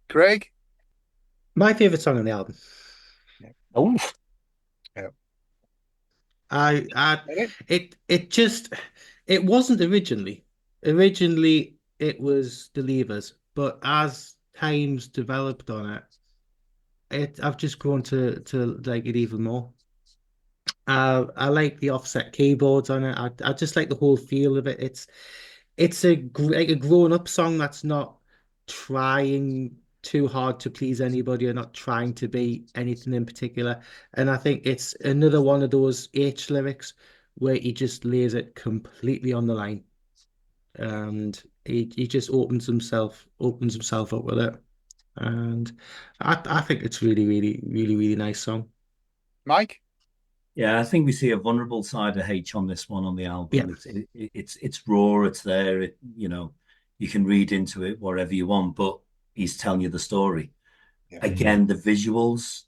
Craig? My favorite song on the album. Oh. It wasn't originally. Originally, it was the Levers, but as times developed on it, I've just grown to like it even more. I like the offset keyboards on it. I just like the whole feel of it. It's a grown up song that's not trying too hard to please anybody or not trying to be anything in particular. And I think it's another one of those H lyrics where he just lays it completely on the line, and he just opens himself up with it. And I think it's really, really, really, really nice song. Mike? Yeah, I think we see a vulnerable side of H on this one on the album. Yeah. It's raw, it's there. You can read into it whatever you want, but he's telling you the story. Yeah. Again, the visuals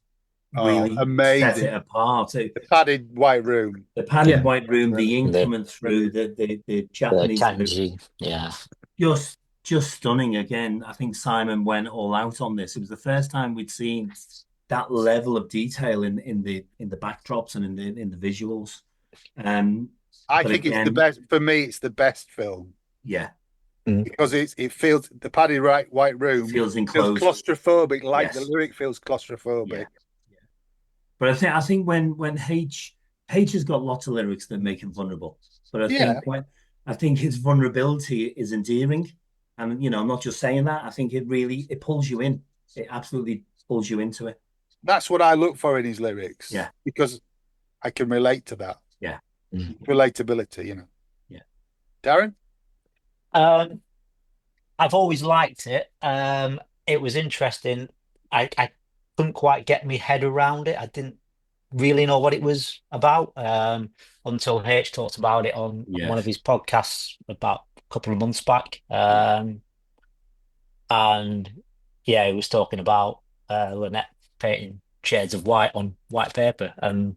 really amazing. Set it apart. The padded white room. The padded white room, the ink coming through, the Japanese. Just stunning. Again, I think Simon went all out on this. It was the first time we'd seen that level of detail in the backdrops and in the visuals. I think it's the best for me. It's the best film. Yeah, because it feels the padded white room feels enclosed, feels claustrophobic, like the lyric feels claustrophobic. Yeah. But I think when H has got lots of lyrics that make him vulnerable, but I think his vulnerability is endearing, and I'm not just saying that. I think it pulls you in. It absolutely pulls you into it. That's what I look for in his lyrics. Yeah. Because I can relate to that. Yeah. Relatability, Yeah. Darren? I've always liked it. It was interesting. I couldn't quite get my head around it. I didn't really know what it was about until H talked about it on one of his podcasts about a couple of months back. And yeah, he was talking about Lynette painting shades of white on white paper and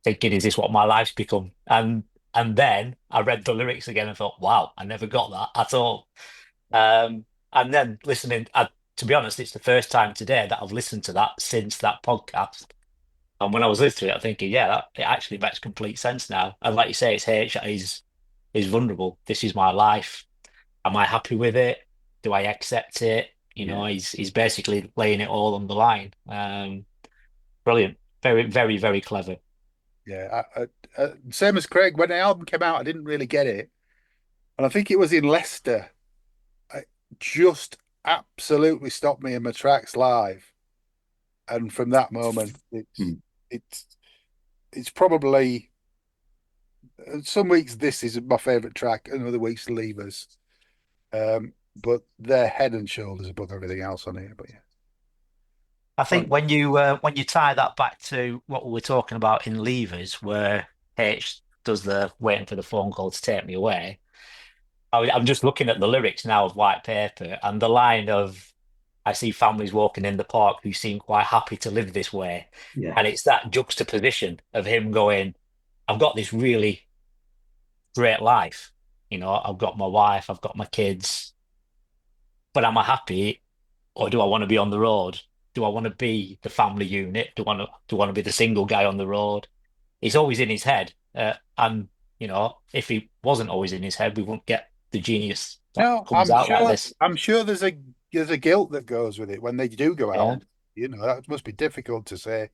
thinking, is this what my life's become? And then I read the lyrics again and thought, wow, I never got that at all. And then listening, to be honest, it's the first time today that I've listened to that since that podcast. And when I was listening to it, I'm thinking, it actually makes complete sense now. And like you say, it's H at his is vulnerable. This is my life. Am I happy with it? Do I accept it? You know, he's basically laying it all on the line. Brilliant. Very, very, very clever. Yeah, same as Craig. When the album came out, I didn't really get it, and I think it was in Leicester. It just absolutely stopped me in my tracks live, and from that moment, it's it's probably some weeks this is my favorite track, and other weeks Levers. But they're head and shoulders above everything else on here. But yeah, I think when you tie that back to what we were talking about in Levers, where H does the waiting for the phone call to take me away, I'm just looking at the lyrics now of White Paper and the line of I see families walking in the park who seem quite happy to live this way. Yeah. And it's that juxtaposition of him going, I've got this really great life. You know, I've got my wife, I've got my kids, but am I happy or do I want to be on the road? Do I want to be the family unit? Do I want to be the single guy on the road? It's always in his head. And, you know, if he wasn't always in his head, we wouldn't get the genius that comes out like this. I'm sure there's a guilt that goes with it when they do go Yeah. out. You know, that must be difficult to say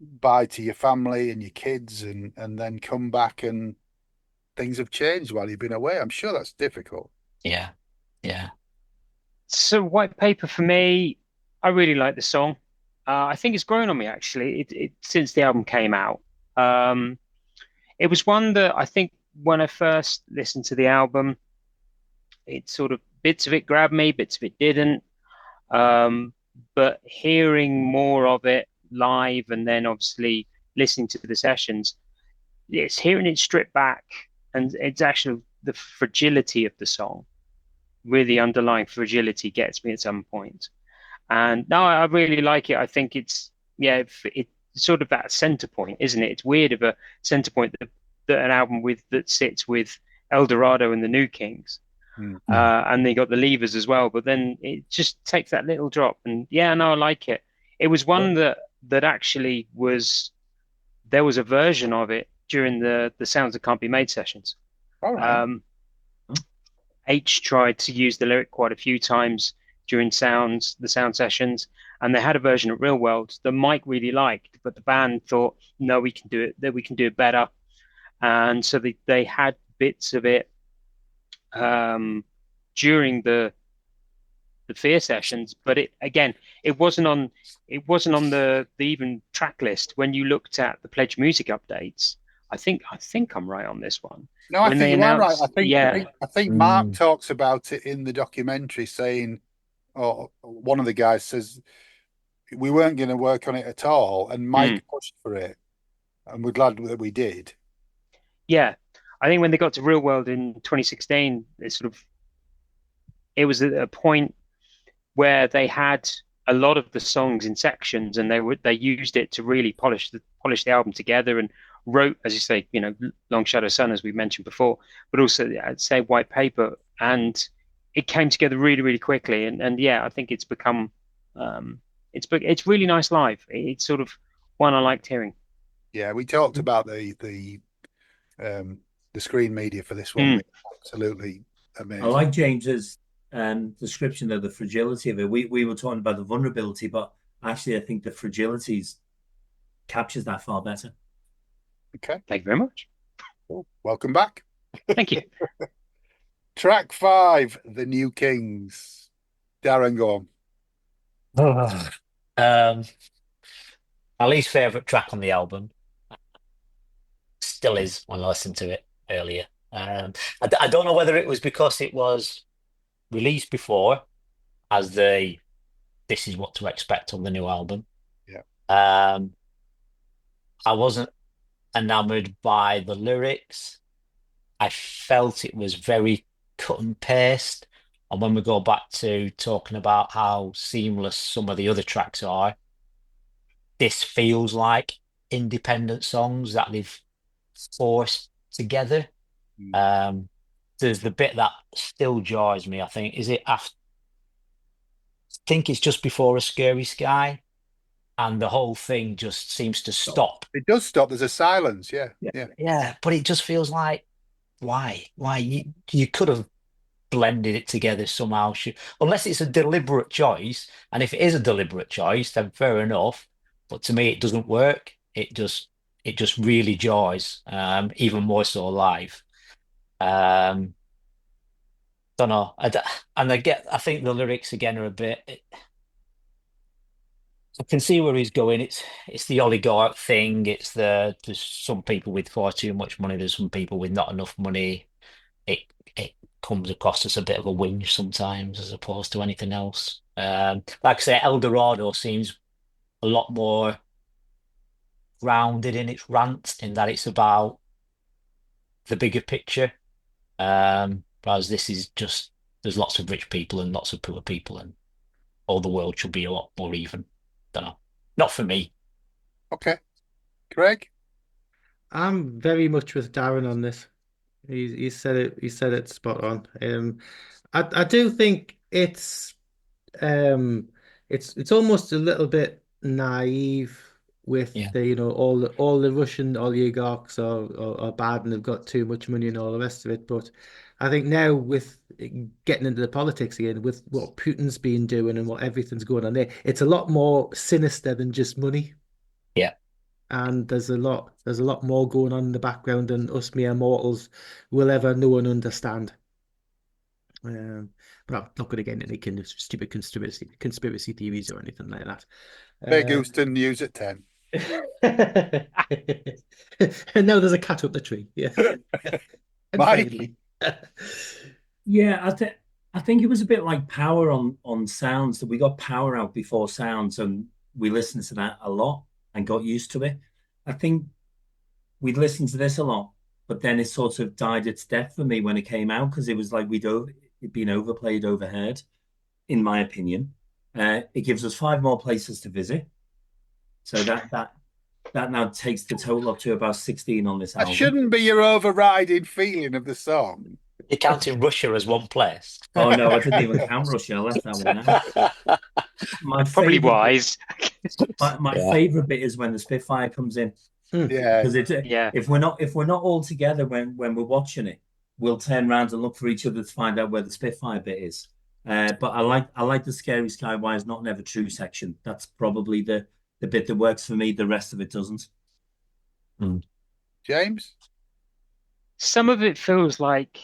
bye to your family and your kids and then come back and things have changed while you've been away. I'm sure that's difficult. Yeah. Yeah. So White Paper for me, I really like the song. I think it's grown on me actually. It since the album came out. It was one that I think when I first listened to the album, it sort of bits of it grabbed me, bits of it didn't. But hearing more of it live and then obviously listening to the sessions, it's hearing it stripped back and it's actually the fragility of the song, really underlying fragility gets me at some point. And no, I really like it. I think it's sort of that center point, isn't it? It's weird of a center point that an album that sits with El Dorado and the New Kings. And they got the Levers as well, but then it just takes that little drop. And yeah, no, I like it. It was one that actually there was a version of it during the Sounds That Can't Be Made sessions. All right. H tried to use the lyric quite a few times during the sound sessions, and they had a version of Real World that Mike really liked, but the band thought, no, we can do it, that we can do it better. And so they had bits of it during the F.E.A.R sessions, but it wasn't on the even track list. When you looked at the Pledge Music updates, I think I'm right on this one. No, I When think they you are right. announced, I think Mark talks about it in the documentary, saying, or one of the guys says, we weren't going to work on it at all, and Mike pushed for it, and we're glad that we did. Yeah, I think when they got to Real World in 2016, it was at a point where they had a lot of the songs in sections, and they used it to really polish the album together and wrote, as you say, you know, Long Shadow Sun, as we mentioned before, but also I'd say White Paper, and it came together really, really quickly. And yeah, I think it's become it's really nice live. It's sort of one I liked hearing. Yeah, we talked about the screen media for this one. Absolutely amazing. I like James's description of the fragility of it. We were talking about the vulnerability, but actually I think the fragilities captures that far better. Okay. Thank you very much. Cool. Welcome back. Thank you. Track 5, The New Kings. Darren, go on. My least favorite track on the album still is when I listened to it earlier. I don't know whether it was because it was released before as this is what to expect on the new album. Yeah. I wasn't enamored by the lyrics. I felt it was very cut and paste. And when we go back to talking about how seamless some of the other tracks are, this feels like independent songs that they've forced together. There's the bit that still jars me, I think. Is it after? I think it's just before A Scary Sky, and the whole thing just seems to stop. It does stop. There's a silence. Yeah. But it just feels like Why you could have blended it together somehow, unless it's a deliberate choice. And if it is a deliberate choice, then fair enough. But to me, it doesn't work. It just really joys, even more so live. Don't know. And I think the lyrics again are a bit. I can see where he's going. It's the oligarch thing. There's some people with far too much money. There's some people with not enough money. It it comes across as a bit of a whinge sometimes, as opposed to anything else. Like I say, El Dorado seems a lot more grounded in its rant, in that it's about the bigger picture. Whereas this is just, there's lots of rich people and lots of poor people, and all the world should be a lot more even. Don't know. Not for me. Okay. Craig? I'm very much with Darren on this. He said it. He said it spot on. I do think um, it's almost a little bit naive with Yeah. all the Russian oligarchs are bad and they've got too much money and all the rest of it. But I think now with getting into the politics again, with what Putin's been doing and what everything's going on there, it's a lot more sinister than just money. Yeah. And there's a lot more going on in the background than us mere mortals will ever know and understand. But I'm not going to get into any kind of stupid conspiracy theories or anything like that. Big Houston News at 10. And now there's a cat up the tree. Yeah. And Mike? finally. Yeah, I think it was a bit like Power on Sounds, that we got Power out before Sounds, and we listened to that a lot and got used to it. I think we'd listened to this a lot, but then it sort of died its death for me when it came out, because it was like it'd been overplayed, overheard, in my opinion. It gives us 5 more places to visit, so that now takes the total up to about 16 on this That album. shouldn't be your overriding feeling of the song. You're counting Russia as one place. Oh no, I didn't even count Russia. I left that one out. My Probably favorite wise. my Yeah. favorite bit is when the Spitfire comes in, Yeah. because Yeah. if we're not all together when we're watching it, we'll turn around and look for each other to find out where the Spitfire bit is. But I like the Scary Skywires Not Never True section. That's probably the bit that works for me. The rest of it doesn't. James? Some of it feels like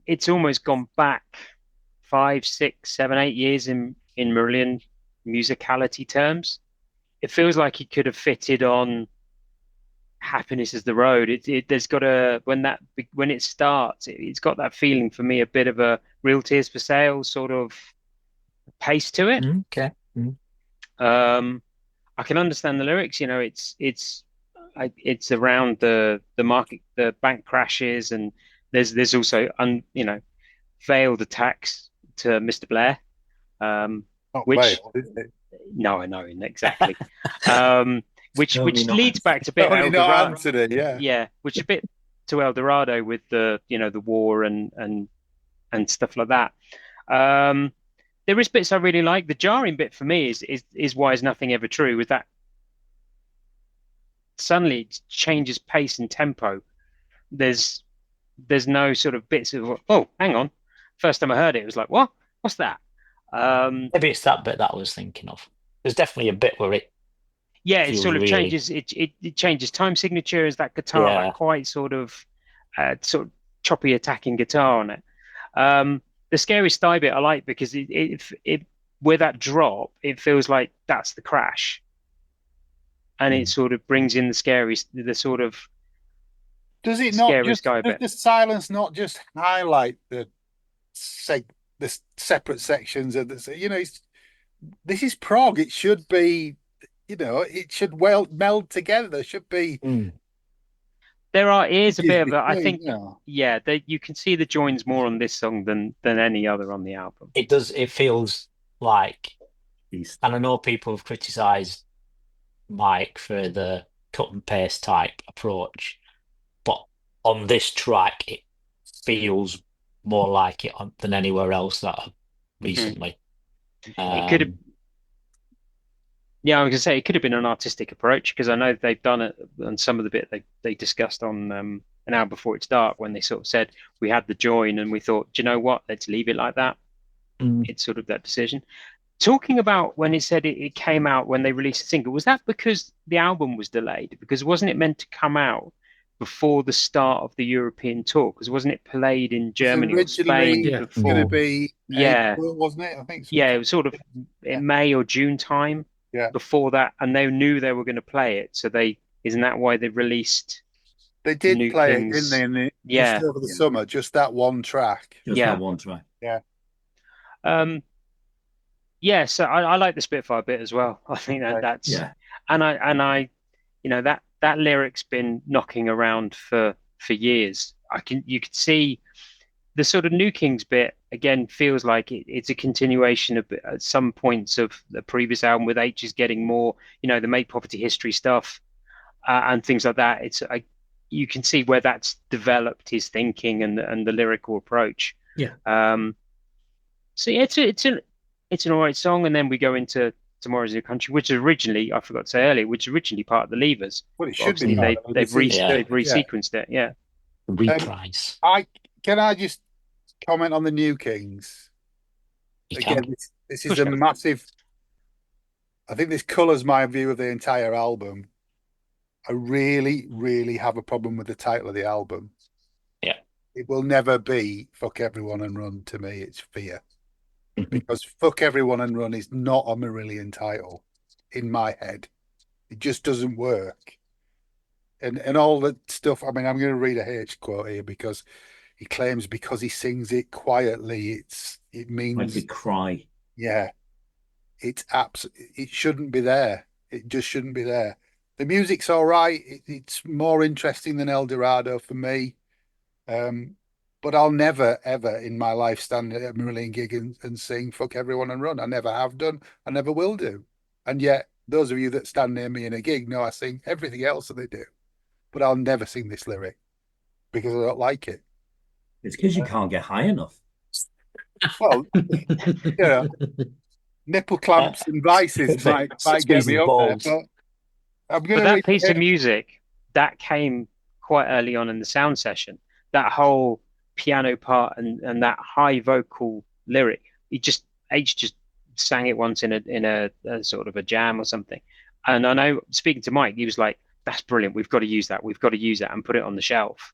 it's almost gone back 5, 6, 7, 8 years in Marillion musicality terms. It feels like he could have fitted on Happiness is the Road. There's got when it starts, it's got that feeling for me, a bit of a Real Tears for Sale sort of pace to it. Okay. I can understand the lyrics. It's around the market, the bank crashes, and there's also veiled attacks to Mr. Blair, Not which veiled, is it? no, I know exactly, which Totally not leads back to a bit Only El not Dorado, Anthony, yeah. yeah, which a bit to El Dorado with the war and stuff like that. There is bits I really like. The jarring bit for me is Why Is Nothing Ever True, with that suddenly it changes pace and tempo. There's no sort of bits of, oh, hang on. First time I heard it, it was like, what? What's that? Maybe it's that bit that I was thinking of. There's definitely a bit where it it sort of really changes. It changes time signature as that guitar, Yeah. that quite sort of choppy attacking guitar on it. The Scary Sky bit I like, because it with that drop, it feels like that's the crash, and it sort of brings in the sort of Does it not Scary just, Sky does bit. the silence not just highlight the separate sections of this is prog. It should be, it should meld together. There should be. There is a bit of I between, think, you you can see the joins more on this song than any other on the album. It does. It feels like, East. and I know people have criticised Mike for the cut and paste type approach, but on this track, it feels more like it than anywhere else that recently. It could have. Yeah, I was gonna say it could have been an artistic approach because I know they've done it on some of the bit they discussed on an hour before it's dark when they sort of said we had the join and we thought, do you know what? Let's leave it like that. Mm. It's sort of that decision. Talking about when it said it came out when they released the single, was that because the album was delayed? Because wasn't it meant to come out before the start of the European tour? Because wasn't it played in It was Germany or Spain originally Yeah. going to before? be Yeah, April, wasn't it? I think yeah, it sometime. was sort of Yeah. in May or June time Yeah. before that, and they knew they were going to play it. So they isn't that why they released They did New play it, didn't Kings? they? Just Yeah, over the Yeah. summer, just that one track. Just yeah. that one track. Yeah. Yeah, so I like the Spitfire bit as well. I think Right. that's Yeah. and I that lyric's been knocking around for years. You could see the sort of New Kings bit again feels like it's a continuation of at some points of the previous album with H is getting more, the Make Poverty History stuff and things like that. You can see where that's developed his thinking and the lyrical approach. Yeah. So yeah, it's an all right song, and then we go into Tomorrow's New Country, which originally I forgot to say earlier, which is originally part of the Levers. Well, it But should be obviously part of it. Yeah. they've resequenced it. Yeah, Reprise. Can I just comment on the New Kings You again? can. This is a massive. I think this colours my view of the entire album. I really, really have a problem with the title of the album. Yeah. It will never be "Fuck Everyone and Run." To me, it's "Fear," because "Fuck Everyone and Run" is not a Marillion title in my head. It just doesn't work. And all that stuff. I mean, I'm going to read a H quote here because he claims because he sings it quietly, it means, Makes me cry. yeah, it shouldn't be there. It just shouldn't be there. The music's all right. It's more interesting than El Dorado for me. But I'll never, ever in my life stand at a Marillion gig and sing "Fuck Everyone and Run." I never have done. I never will do. And yet, those of you that stand near me in a gig know I sing everything else that they do. But I'll never sing this lyric because I don't like it. It's because you can't get high enough. Well, nipple clamps and vices might get me Squeezing up there, balls. but I'm but going to that read piece of it. music that came quite early on in the sound session. That whole piano part and that high vocal lyric. H just sang it once in a sort of a jam or something. And I know speaking to Mike, he was like, "That's brilliant. We've got to use that. We've got to use that and put it on the shelf."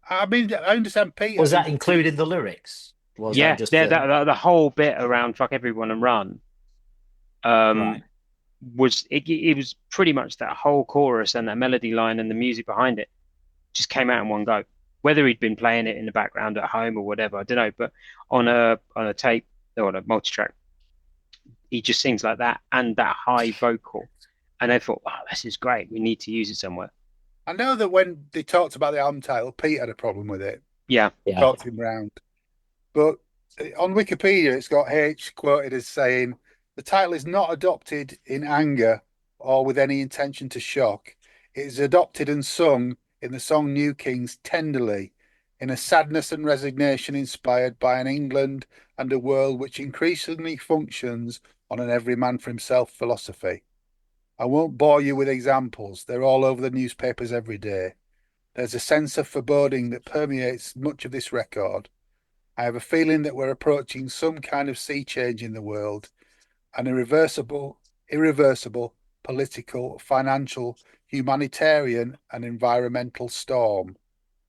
I mean, I understand Pete. Was that included the lyrics? Was Yeah, that just the whole bit around "Fuck Everyone and Run" right? was it was pretty much that whole chorus and that melody line and the music behind it just came out in one go. Whether he'd been playing it in the background at home or whatever, I don't know. But on a tape or on a multi-track, he just sings like that and that high vocal. And I thought, wow, this is great. We need to use it somewhere. I know that when they talked about the album title, Pete had a problem with it. Yeah. Yeah. Talked him round. But on Wikipedia, it's got H quoted as saying, "The title is not adopted in anger or with any intention to shock. It is adopted and sung in the song New Kings tenderly, in a sadness and resignation inspired by an England and a world which increasingly functions on an every man for himself philosophy. I won't bore you with examples. They're all over the newspapers every day. There's a sense of foreboding that permeates much of this record. I have a feeling that we're approaching some kind of sea change in the world, an irreversible political, financial, humanitarian, and environmental storm.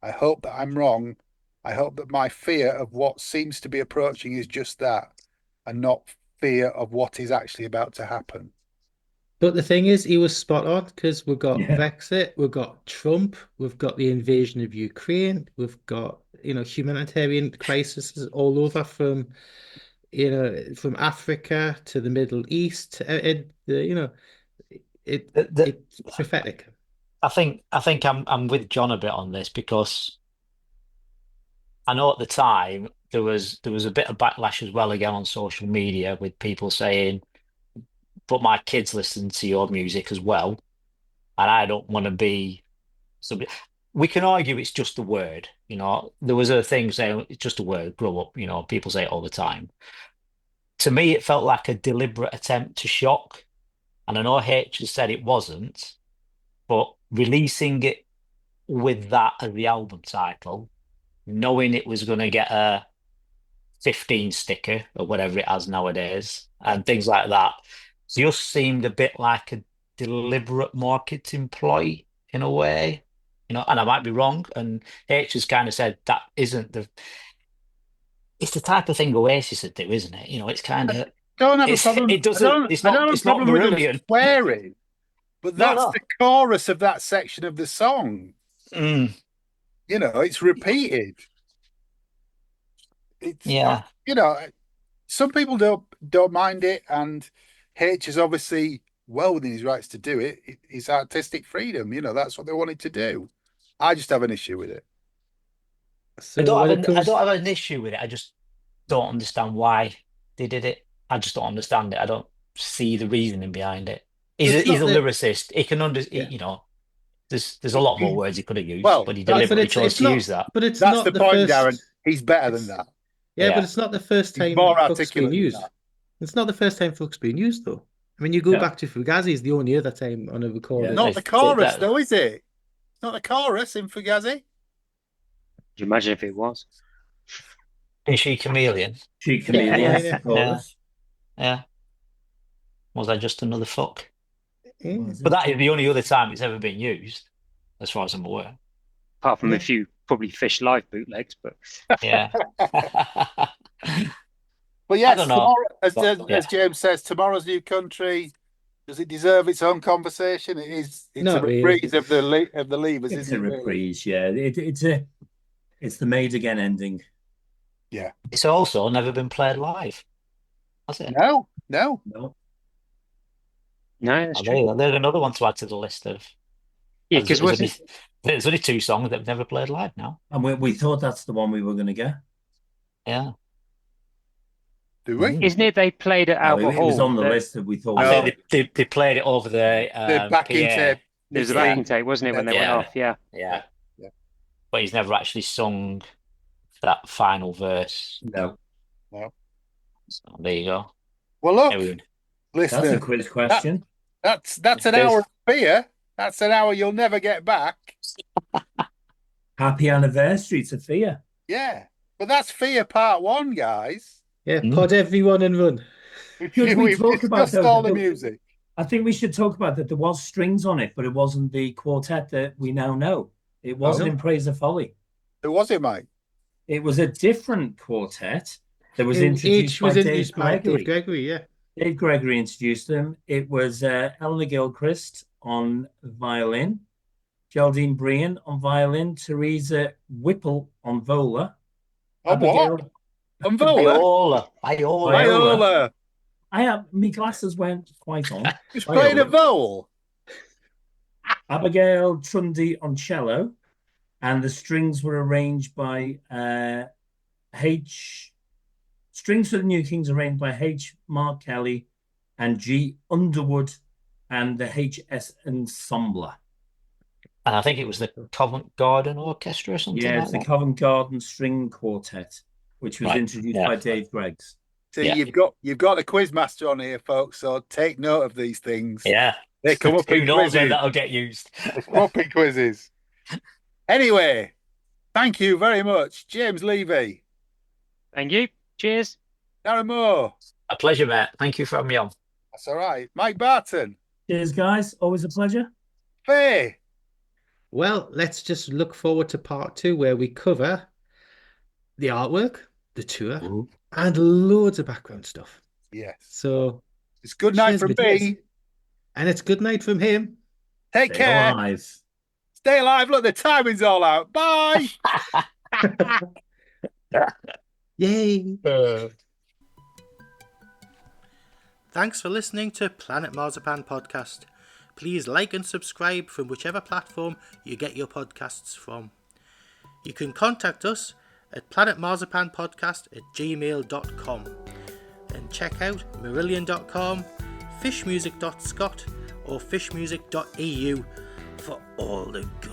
I hope that I'm wrong. I hope that my fear of what seems to be approaching is just that, and not fear of what is actually about to happen." But the thing is, he was spot on because we've got Yeah. Brexit, we've got Trump, we've got the invasion of Ukraine, we've got, humanitarian crises all over from Africa to the Middle East. It's prophetic. I think I'm with John a bit on this because I know at the time there was a bit of backlash as well again on social media with people saying, "But my kids listen to your music as well, and I don't want to be." So we can argue it's just a word, There was a thing saying it's just a word, grow up, People say it all the time. To me, it felt like a deliberate attempt to shock. And I know H has said it wasn't, but releasing it with that as the album title, knowing it was going to get a 15 sticker or whatever it has nowadays, and things like that, just seemed a bit like a deliberate marketing ploy in a way, and I might be wrong. And H has kind of said that isn't it's the type of thing Oasis would do, isn't it? It's kind of, Don't have a problem. it doesn't, I don't have a problem with them brilliant. swearing, but that's No. the chorus of that section of the song. Mm. It's repeated. It's Yeah. some people don't mind it, and H is obviously well within his rights to do it. It's artistic freedom. That's what they wanted to do. I just have an issue with it. So I don't when have it comes, I don't have an issue with it. I just don't understand why they did it. I just don't understand it. I don't see the reasoning behind it. He's It's a not the- lyricist. He can Yeah. There's a lot more words he could have used, Well, but he that's- deliberately it's chose to not, use that. but it's That's not the the point, first. Darren. He's better than It's- that. Yeah, Yeah. but it's not the first He's time more Fuck's articulate been than used. that. It's not the first time Fuck's been used, though. I mean, you go No. back to Fugazi is the only other time on a recorded. Not the It's- chorus, that- though, is it? Not the chorus in Fugazi. Could you imagine if it was? Is she chameleon? She Chameleon, Yeah. of course. Yeah. Was I just another fuck? Yeah. But that is the only other time it's ever been used, as far as I'm aware. Apart from Yeah. a few probably Fish Live bootlegs, but Yeah. But yes, don't know. as James says, tomorrow's new country. Does it deserve its own conversation? It is. It's Not a really. reprise of the Levers, It's isn't a it? Really? reprise, yeah. It's the Made Again ending. It's also never been played live, has it? No. No. no, that's Oh, true. there's another one to add to the list of. Yeah, because There's only 2 songs that have never played live now. And we thought that's the one we were going to get. Yeah. Do we? isn't it they played at No, Albert it was Hall? on the list that we thought. I think they played it over the The backing PA. tape. There was a Yeah. backing tape, wasn't it, when they went Yeah. off? Yeah. Yeah. Yeah. But he's never actually sung that final verse. No. So there you go. Well, look, Everyone. That's a listener, quiz question. that's an There's- hour of fear. That's an hour you'll never get back. Happy anniversary to F.E.A.R. Yeah, but that's Fear Part 1, guys. Yeah, Mm. pod everyone and run. Should we We've talk about discussed all the the- music. I think we should talk about that. There was strings on it, but it wasn't the quartet that we now know. It wasn't Oh. in Praise of Folly. Who was it, Mike? It was a different quartet that was Each introduced was by introduced Dave by Gregory. Dave Gregory, yeah. Dave Gregory introduced them. It was Eleanor Gilchrist on violin, Geraldine Brian on violin, Teresa Whipple on vola, On what? On Vola? Viola. Viola. My glasses weren't quite on. He's playing a vowel. Abigail Trundy on cello, and the strings were arranged by Strings for the New Kings arranged by H. Mark Kelly and G. Underwood and the HS Ensemble. And I think it was the Covent Garden Orchestra or something Yeah, like it's the that. Covent Garden String Quartet, which was Right, introduced yeah. by Dave Greggs. See, Yeah. you've got a quiz master on here, folks. So take note of these things. Yeah. They come up Who in knows when quizzes. that'll get used? They come up in quizzes. Anyway, thank you very much, James Levy, Thank you. Cheers. Darren Moore. A pleasure, mate. Thank you for having me on. That's all right. Mike Barton. Cheers, guys. Always a pleasure. Faye. Well, let's just look forward to part 2 where we cover the artwork, the tour, and loads of background stuff. Yes. So, It's good night cheers, from mateys. me. And it's good night from him. Take Stay care. alive. Stay alive. Look, the timing's all out. Bye. Yay. Thanks for listening to Planet Marzipan Podcast. Please like and subscribe from whichever platform you get your podcasts from. You can contact us at planetmarzipanpodcast@gmail.com and check out marillion.com, fishmusic.scot or fishmusic.eu for all the good